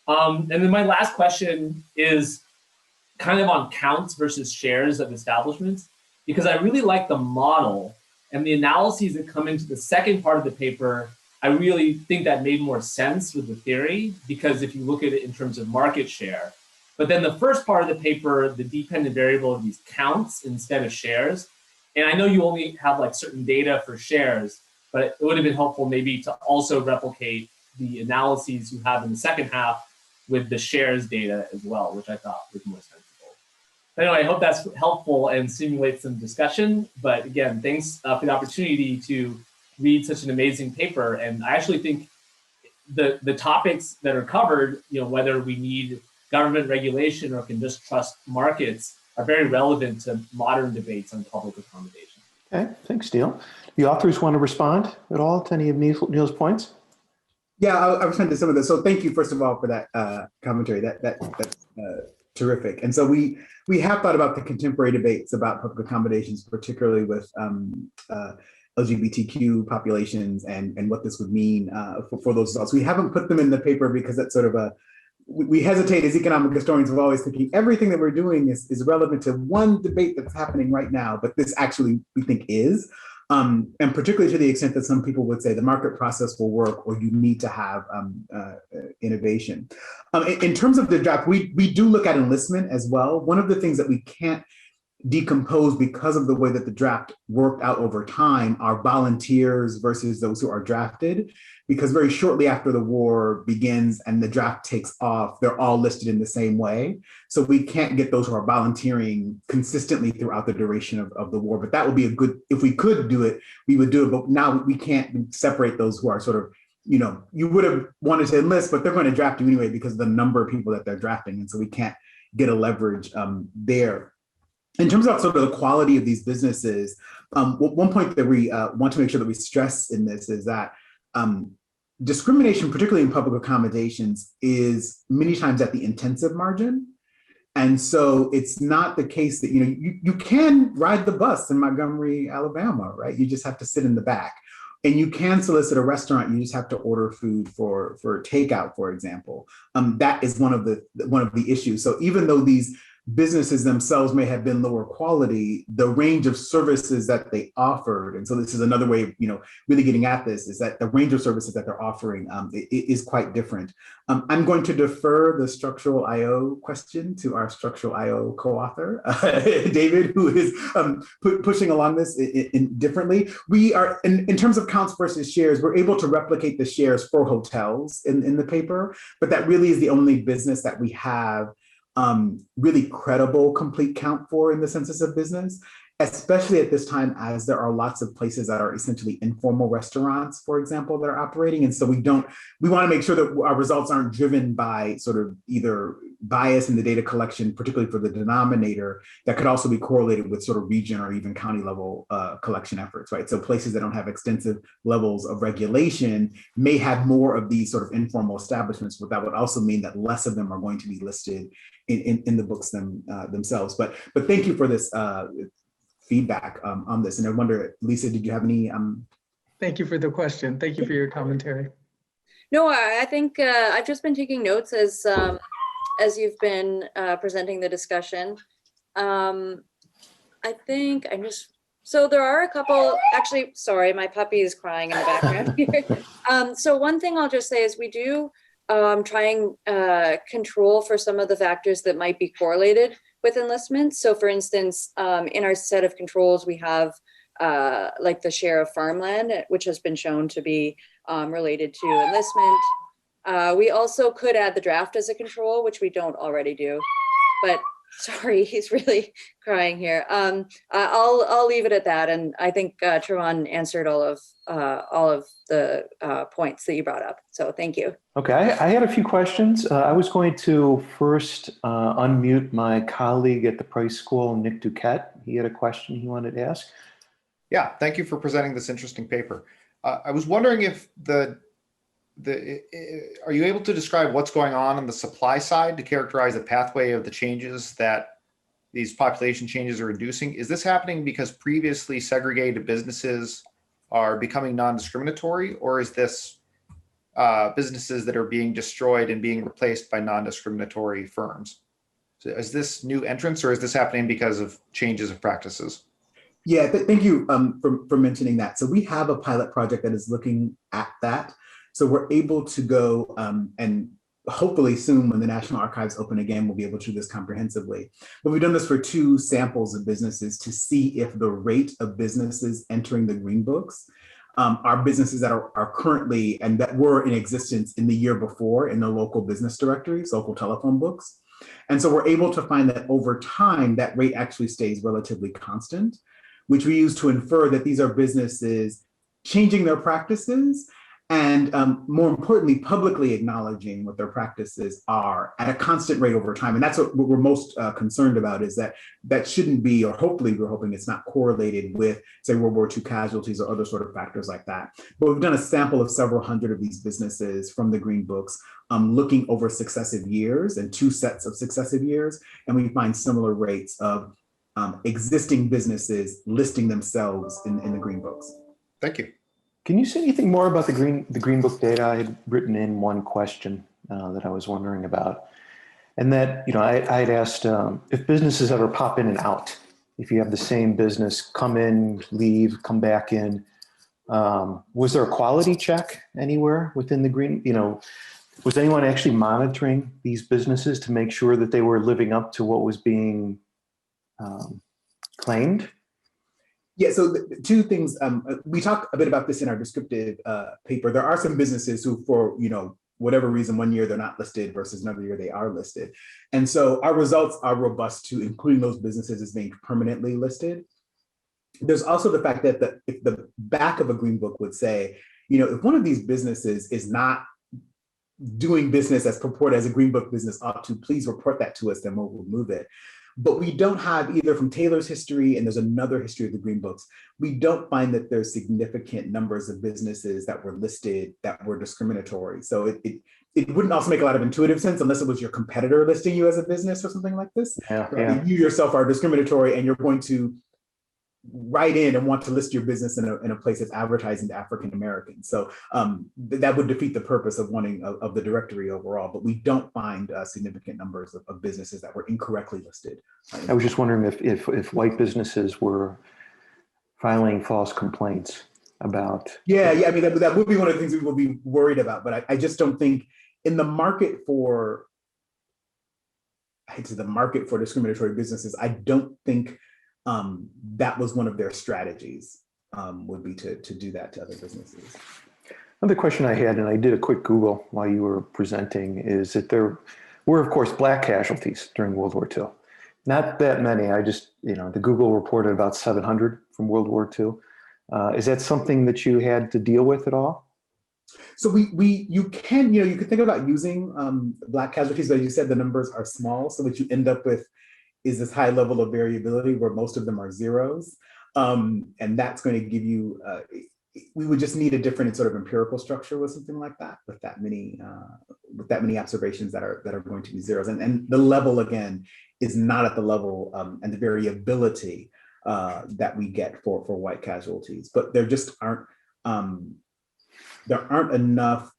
And then my last question is kind of on counts versus shares of establishments, because I really like the model and the analyses that come into the second part of the paper. I really think that made more sense with the theory, because if you look at it in terms of market share, but then the first part of the paper, the dependent variable of these counts instead of shares. And I know you only have like certain data for shares, but it would have been helpful maybe to also replicate the analyses you have in the second half with the shares data as well, which I thought was more sensible. But anyway, I hope that's helpful and simulates some discussion. But again, thanks for the opportunity to read such an amazing paper. And I actually think the topics that are covered, whether we need government regulation or can just trust markets, are very relevant to modern debates on public accommodation. Okay, thanks, Neil. The authors want to respond at all to any of Neil's points? Yeah, I'll respond to some of this. So thank you, first of all, for that commentary. That's terrific. And so we have thought about the contemporary debates about public accommodations, particularly with LGBTQ populations and what this would mean for those adults. We haven't put them in the paper because that's sort of we hesitate as economic historians of always thinking everything that we're doing is relevant to one debate that's happening right now, but this actually we think is. And particularly to the extent that some people would say the market process will work or you need to have innovation. In terms of the draft, we do look at enlistment as well. One of the things that we can't decompose because of the way that the draft worked out over time are volunteers versus those who are drafted, because very shortly after the war begins and the draft takes off, they're all listed in the same way. So we can't get those who are volunteering consistently throughout the duration of the war. But that would be a good, if we could do it, we would do it. But now we can't separate those who are sort of, you would have wanted to enlist, but they're going to draft you anyway because of the number of people that they're drafting. And so we can't get a leverage there. In terms of sort of the quality of these businesses, one point that we want to make sure that we stress in this is that discrimination, particularly in public accommodations, is many times at the intensive margin. And so it's not the case that, you can ride the bus in Montgomery, Alabama, right? You just have to sit in the back. And you can solicit a restaurant, you just have to order food for takeout, for example. That is one of the issues. So even though these businesses themselves may have been lower quality, the range of services that they offered, and so this is another way of really getting at this, is that the range of services that they're offering is quite different. I'm going to defer the structural IO question to our structural IO co-author, David, who is pushing along this differently. We are, in terms of counts versus shares, we're able to replicate the shares for hotels in the paper, but that really is the only business that we have really credible complete count for in the census of business. especially at this time, as there are lots of places that are essentially informal restaurants, for example, that are operating. And so we want to make sure that our results aren't driven by sort of either bias in the data collection, particularly for the denominator, that could also be correlated with sort of region or even county level collection efforts, right? So places that don't have extensive levels of regulation may have more of these sort of informal establishments, but that would also mean that less of them are going to be listed in the books themselves. But thank you for this feedback on this. And I wonder, Lisa, did you have any? Thank you for the question. Thank you for your commentary. No, I think I've just been taking notes as you've been presenting the discussion. I think so there are a couple, actually, sorry, my puppy is crying in the background here. So one thing I'll just say is we do try and control for some of the factors that might be correlated with enlistment. So for instance, in our set of controls, we have like the share of farmland, which has been shown to be related to enlistment. We also could add the draft as a control, which we don't already do, but sorry, he's really crying here. I'll leave it at that. And I think Trevon answered all of the points that you brought up. So thank you. Okay, I had a few questions. I was going to first unmute my colleague at the Price School, Nick Duquette. He had a question he wanted to ask. Yeah, thank you for presenting this interesting paper. I was wondering if are you able to describe what's going on the supply side to characterize the pathway of the changes that these population changes are inducing? Is this happening because previously segregated businesses are becoming non-discriminatory, or is this businesses that are being destroyed and being replaced by non-discriminatory firms? So is this new entrants, or is this happening because of changes of practices? Yeah, thank you for mentioning that. So we have a pilot project that is looking at that. So we're able to go and hopefully soon, when the National Archives open again, we'll be able to do this comprehensively. But we've done this for 2 samples of businesses to see if the rate of businesses entering the Green Books are businesses that are currently and that were in existence in the year before in the local business directories, local telephone books. And so we're able to find that over time, that rate actually stays relatively constant, which we use to infer that these are businesses changing their practices and more importantly, publicly acknowledging what their practices are at a constant rate over time. And that's what we're most concerned about, is that shouldn't be, or hopefully we're hoping it's not correlated with, say, World War II casualties or other sort of factors like that. But we've done a sample of several hundred of these businesses from the Green Books, looking over successive years and 2 sets of successive years. And we find similar rates of existing businesses listing themselves in the Green Books. Thank you. Can you say anything more about the Green Book data? I had written in one question that I was wondering about. And that, I had asked if businesses ever pop in and out, if you have the same business come in, leave, come back in, was there a quality check anywhere within the Green, was anyone actually monitoring these businesses to make sure that they were living up to what was being claimed? Yeah, so 2 things. We talked a bit about this in our descriptive paper. There are some businesses who, for whatever reason, one year they're not listed versus another year they are listed. And so our results are robust to including those businesses as being permanently listed. There's also the fact that if the back of a Green Book would say, if one of these businesses is not doing business as purported as a Green Book business ought to, please report that to us, then we'll remove it. But we don't have, either from Taylor's history, and there's another history of the Green Books, we don't find that there's significant numbers of businesses that were listed that were discriminatory. So it wouldn't also make a lot of intuitive sense unless it was your competitor listing you as a business or something like this. Yeah. You yourself are discriminatory and you're going to write in and want to list your business in a place that's advertising to African Americans. So that would defeat the purpose of of the directory overall, but we don't find significant numbers of businesses that were incorrectly listed. I was just wondering if white businesses were filing false complaints about. Yeah, I mean, that would be one of the things we will be worried about, but I just don't think in the market for, discriminatory businesses, I don't think that was one of their strategies, would be to do that to other businesses. Another question I had, and I did a quick Google while you were presenting, is that there were, of course, Black casualties during World War II. Not that many. I just, the Google reported about 700 from World War II. Is that something that you had to deal with at all? So you can think about using Black casualties, but as you said, the numbers are small. So what you end up with is this high level of variability where most of them are zeros. And that's going to give you, we would just need a different sort of empirical structure with something like that, with that many observations that are going to be zeros. And the level, again, is not at the level and the variability that we get for white casualties, but there just aren't, there aren't enough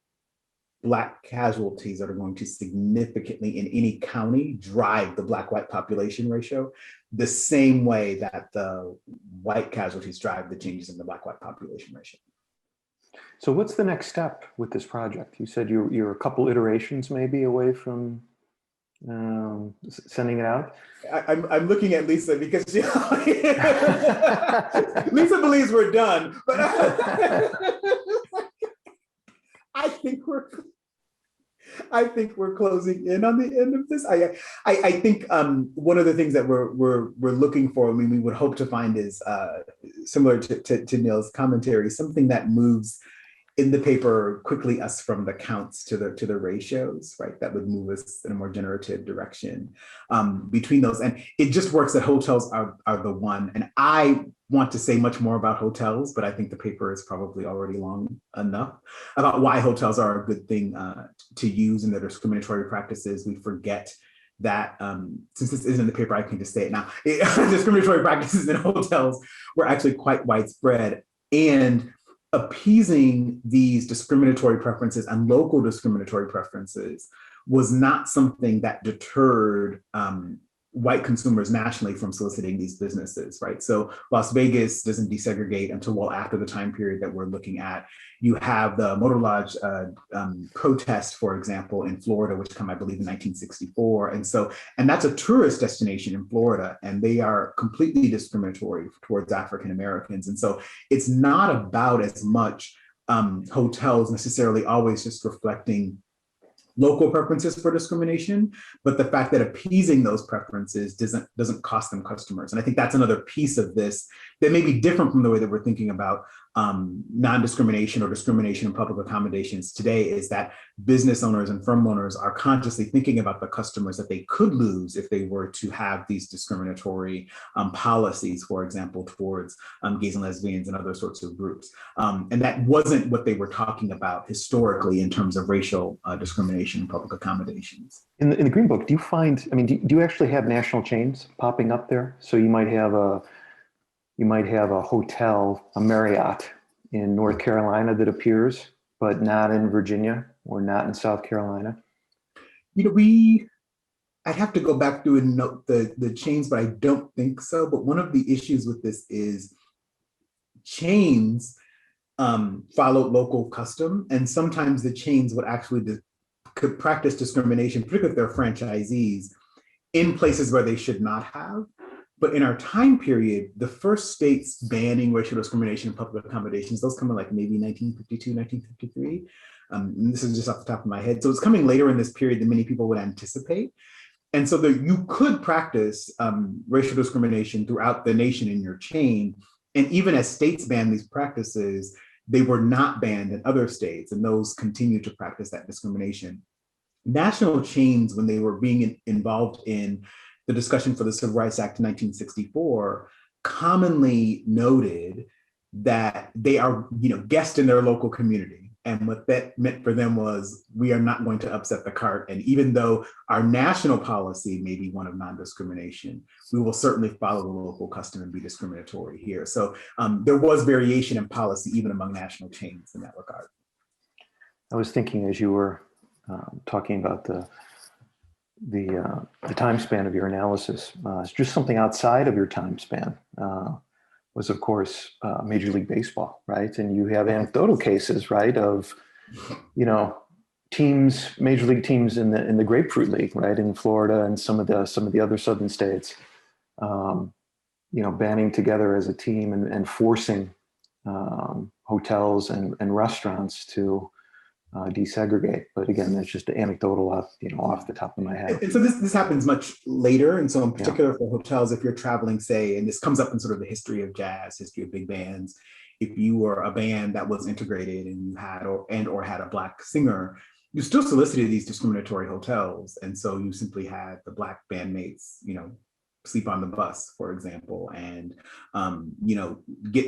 Black casualties that are going to significantly in any county drive the Black-white population ratio the same way that the white casualties drive the changes in the Black-white population ratio. So what's the next step with this project? You said you're a couple iterations maybe away from sending it out? I'm looking at Lisa because Lisa believes we're done, but I think we're closing in on the end of this. I think one of the things that we're looking for, I mean, we would hope to find is similar to Neil's commentary, something that moves in the paper quickly us from the counts to the ratios, right? That would move us in a more generative direction between those. And it just works that hotels are the one. And I want to say much more about hotels, but I think the paper is probably already long enough about why hotels are a good thing to use in their discriminatory practices. We forget that since this isn't in the paper, I can just say it now. Discriminatory practices in hotels were actually quite widespread, and appeasing these discriminatory preferences and local discriminatory preferences was not something that deterred white consumers nationally from soliciting these businesses, right? So Las Vegas doesn't desegregate until well after the time period that we're looking at. You have the Motor Lodge protest, for example, in Florida, which come, I believe, in 1964. And that's a tourist destination in Florida, and they are completely discriminatory towards African Americans. And so it's not about as much hotels necessarily always just reflecting local preferences for discrimination, but the fact that appeasing those preferences doesn't cost them customers. And I think that's another piece of this that may be different from the way that we're thinking about non-discrimination or discrimination in public accommodations today, is that business owners and firm owners are consciously thinking about the customers that they could lose if they were to have these discriminatory policies, for example, towards gays and lesbians and other sorts of groups. And that wasn't what they were talking about historically in terms of racial discrimination in public accommodations. In the Green Book, do you find, I mean, do you actually have national chains popping up there? So you might have a hotel, a Marriott in North Carolina that appears, but not in Virginia or not in South Carolina. You know, I'd have to go back through and note the chains, but I don't think so. But one of the issues with this is chains followed local custom, and sometimes the chains would actually could practice discrimination, particularly if they're franchisees, in places where they should not have. But in our time period, the first states banning racial discrimination in public accommodations, those come in like maybe 1952, 1953. And this is just off the top of my head. So it's coming later in this period than many people would anticipate. And so you could practice racial discrimination throughout the nation in your chain. And even as states banned these practices, they were not banned in other states, and those continue to practice that discrimination. National chains, when they were being involved in the discussion for the Civil Rights Act in 1964, commonly noted that they are, guests in their local community. And what that meant for them was, we are not going to upset the cart. And even though our national policy may be one of non-discrimination, we will certainly follow the local custom and be discriminatory here. So there was variation in policy even among national chains in that regard. I was thinking as you were talking about the time span of your analysis, it's just something outside of your time span was, of course, Major League Baseball, right? And you have anecdotal cases, right, of, teams, major league teams in the Grapefruit League, right, in Florida and some of the other southern states, banding together as a team and forcing hotels and restaurants to desegregate. But again, that's just anecdotal off the top of my head. And so this happens much later. And so in Yeah. particular for hotels, if you're traveling, say, and this comes up in sort of the history of jazz, history of big bands, if you were a band that was integrated and you had or had a Black singer, you still solicited these discriminatory hotels. And so you simply had the Black bandmates, sleep on the bus, for example, and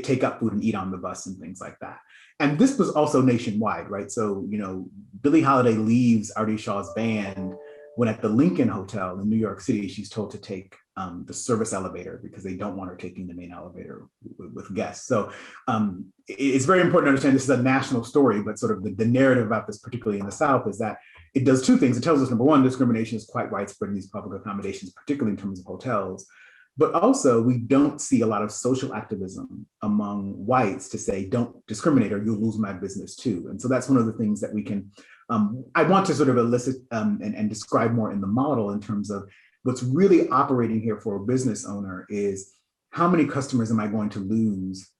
take up food and eat on the bus and things like that. And this was also nationwide, right? So, Billie Holiday leaves Artie Shaw's band when at the Lincoln Hotel in New York City, she's told to take the service elevator because they don't want her taking the main elevator with guests. So it's very important to understand this is a national story, but sort of the narrative about this, particularly in the South, is that it does two things. It tells us, number one, discrimination is quite widespread in these public accommodations, particularly in terms of hotels. But also, we don't see a lot of social activism among whites to say, don't discriminate or you'll lose my business too. And so that's one of the things that we can, I want to sort of elicit and describe more in the model in terms of what's really operating here for a business owner is how many customers am I going to lose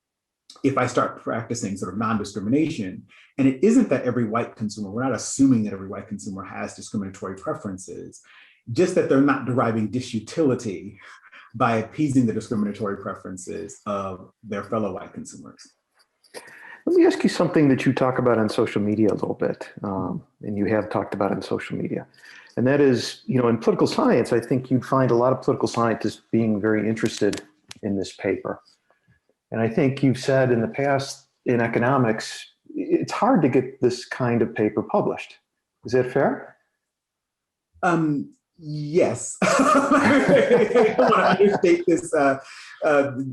if I start practicing sort of non-discrimination. And it isn't that every white consumer, we're not assuming that every white consumer has discriminatory preferences, just that they're not deriving disutility by appeasing the discriminatory preferences of their fellow white consumers. Let me ask you something that you talk about on social media a little bit, and you have talked about on social media. And that is, in political science, I think you'd find a lot of political scientists being very interested in this paper. And I think you've said in the past in economics, it's hard to get this kind of paper published. Is that fair? Yes. I don't want to understate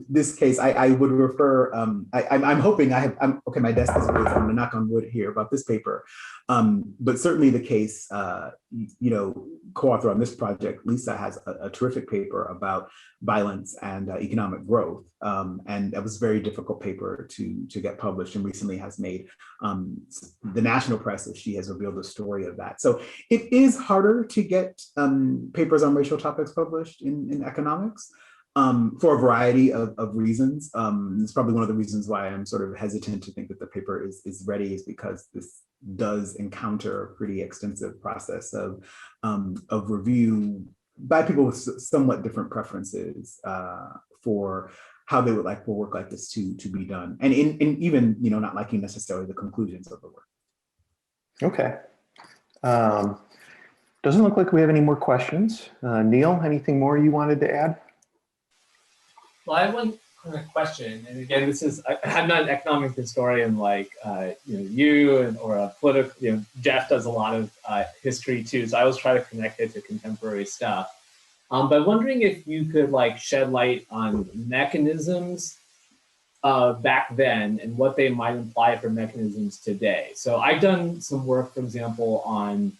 this case. I would refer. I'm hoping I'm okay. My desk is raised. I'm going to knock on wood here about this paper, but certainly the case. Co-author on this project, Lisa, has a terrific paper about violence and economic growth, and that was a very difficult paper to get published, and recently has made the national press, as she has revealed the story of that. So it is harder to get papers on racial topics published in economics for a variety of reasons. It's probably one of the reasons why I'm sort of hesitant to think that the paper is ready, is because this does encounter a pretty extensive process of review by people with somewhat different preferences for how they would like for work like this to be done, and in even not liking necessarily the conclusions of the work. Okay. Doesn't look like we have any more questions. Neil, anything more you wanted to add? Well, I have one question, and again, I'm not an economic historian like you or a political. Jeff does a lot of history too, so I always try to connect it to contemporary stuff. But wondering if you could shed light on mechanisms back then and what they might imply for mechanisms today. So I've done some work, for example, on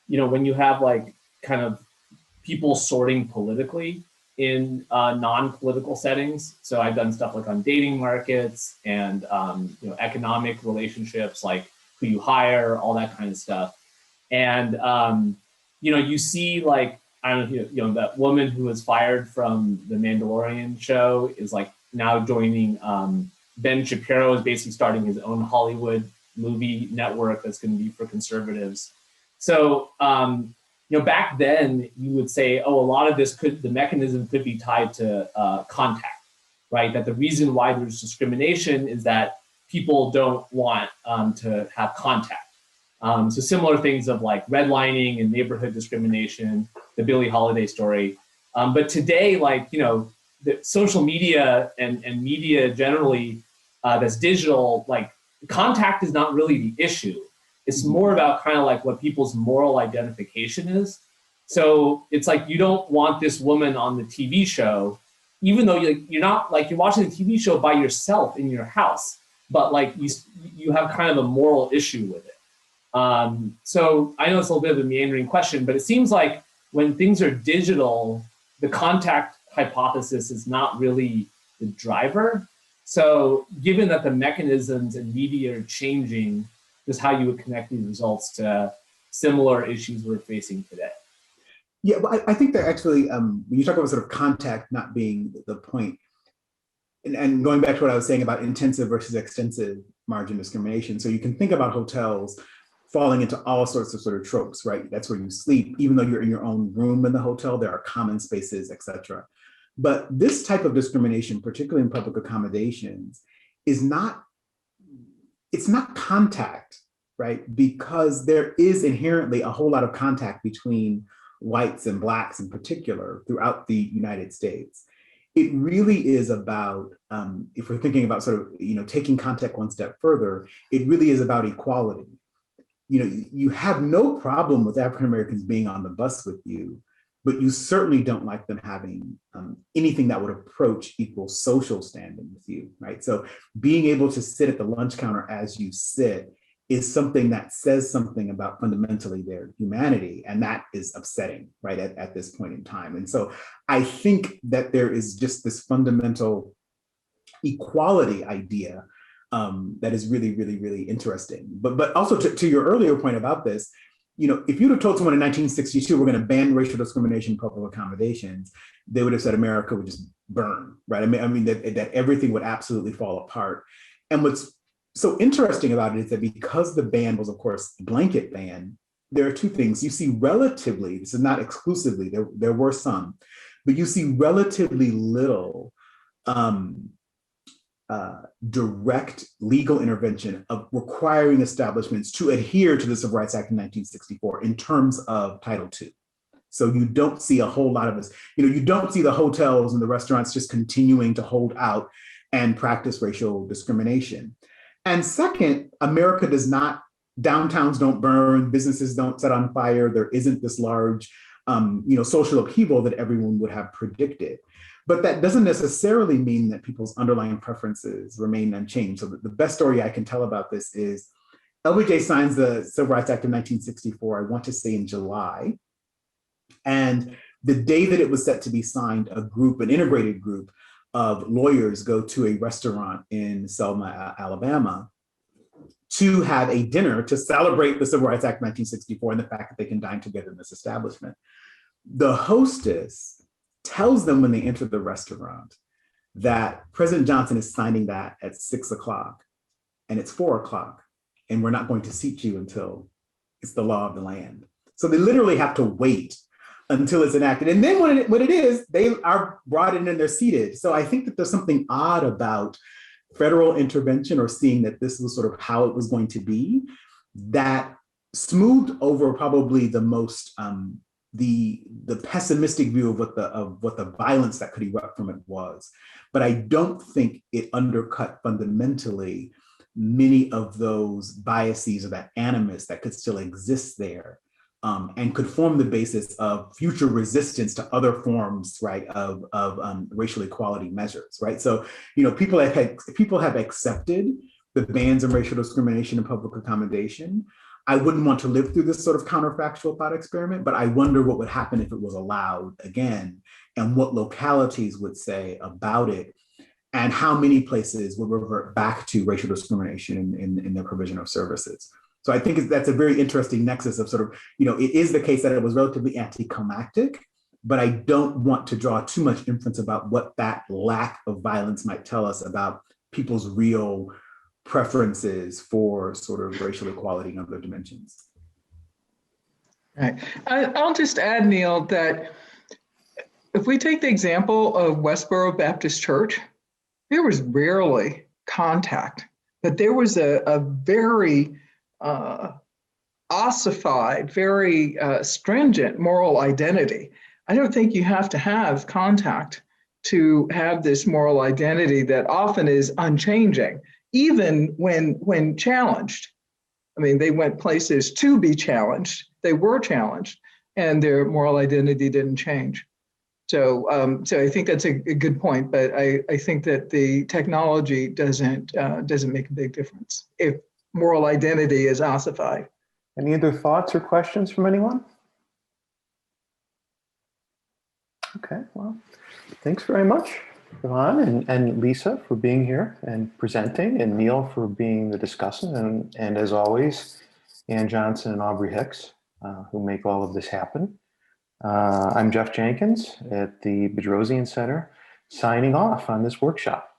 when you have kind of people sorting politically in non-political settings. So I've done stuff on dating markets and economic relationships, like who you hire, all that kind of stuff. And you see I don't know, that woman who was fired from the Mandalorian show is now joining Ben Shapiro, is basically starting his own Hollywood movie network that's going to be for conservatives. So back then you would say, a lot of this the mechanism could be tied to contact, right? That the reason why there's discrimination is that people don't want to have contact. So similar things of redlining and neighborhood discrimination, the Billie Holiday story. But today, the social media and media generally that's digital, contact is not really the issue. It's more about kind of what people's moral identification is. So it's you don't want this woman on the TV show, even though you're not you're watching the TV show by yourself in your house, but you have kind of a moral issue with it. So I know it's a little bit of a meandering question, but it seems when things are digital, the contact hypothesis is not really the driver. So given that the mechanisms and media are changing, just how you would connect these results to similar issues we're facing today. Yeah, well, I think that actually, when you talk about sort of contact not being the point, and going back to what I was saying about intensive versus extensive margin discrimination. So you can think about hotels falling into all sorts of sort of tropes, right? That's where you sleep. Even though you're in your own room in the hotel, there are common spaces, et cetera. But this type of discrimination, particularly in public accommodations, is not, it's not contact, right? Because there is inherently a whole lot of contact between whites and blacks in particular throughout the United States. It really is about, if we're thinking about sort of, you know, taking contact one step further, it really is about equality. You know, you have no problem with African Americans being on the bus with you, but you certainly don't like them having anything that would approach equal social standing with you, right? So being able to sit at the lunch counter as you sit is something that says something about fundamentally their humanity, and that is upsetting, right, at this point in time. And so I think that there is just this fundamental equality idea that is really, really, really interesting. But also to your earlier point about this, you know, if you'd have told someone in 1962, we're going to ban racial discrimination in public accommodations, they would have said America would just burn, right? I mean that everything would absolutely fall apart. And what's so interesting about it is that because the ban was, of course, a blanket ban, there are two things. You see relatively, this is not exclusively, there were some, but you see relatively little direct legal intervention of requiring establishments to adhere to the Civil Rights Act of 1964 in terms of Title II. So you don't see a whole lot of this, you know, you don't see the hotels and the restaurants just continuing to hold out and practice racial discrimination. And second, America does not, downtowns don't burn, businesses don't set on fire. There isn't this large, you know, social upheaval that everyone would have predicted. But that doesn't necessarily mean that people's underlying preferences remain unchanged. So the best story I can tell about this is LBJ signs the Civil Rights Act of 1964, I want to say in July. And the day that it was set to be signed, an integrated group of lawyers go to a restaurant in Selma, Alabama, to have a dinner to celebrate the Civil Rights Act of 1964 and the fact that they can dine together in this establishment. The hostess tells them when they enter the restaurant that President Johnson is signing that at 6 o'clock and it's 4 o'clock and we're not going to seat you until it's the law of the land. So they literally have to wait until it's enacted. And then when it is, they are brought in and they're seated. So I think that there's something odd about federal intervention or seeing that this was sort of how it was going to be that smoothed over probably the most, the pessimistic view of what the violence that could erupt from it was. But I don't think it undercut fundamentally many of those biases or that animus that could still exist there. And could form the basis of future resistance to other forms, right, of racial equality measures, right? So, you know, people have accepted the bans on racial discrimination in public accommodation. I wouldn't want to live through this sort of counterfactual thought experiment, but I wonder what would happen if it was allowed again, and what localities would say about it, and how many places would revert back to racial discrimination in their provision of services. So I think that's a very interesting nexus of sort of, you know, it is the case that it was relatively anticlimactic, but I don't want to draw too much inference about what that lack of violence might tell us about people's real preferences for sort of racial equality and other dimensions. Right. I'll just add, Neil, that if we take the example of Westboro Baptist Church, there was rarely contact, but there was a very ossified, very stringent moral identity. I don't think you have to have contact to have this moral identity that often is unchanging, even when challenged. I mean, they went places to be challenged, they were challenged, and their moral identity didn't change. So I think that's a good point, but I think that the technology doesn't make a big difference if moral identity is ossified. Any other thoughts or questions from anyone? Okay, well, thanks very much, Yvonne and Lisa, for being here and presenting, and Neil for being the discussant, and as always, Ann Johnson and Aubrey Hicks, who make all of this happen. I'm Jeff Jenkins at the Bedrosian Center, signing off on this workshop.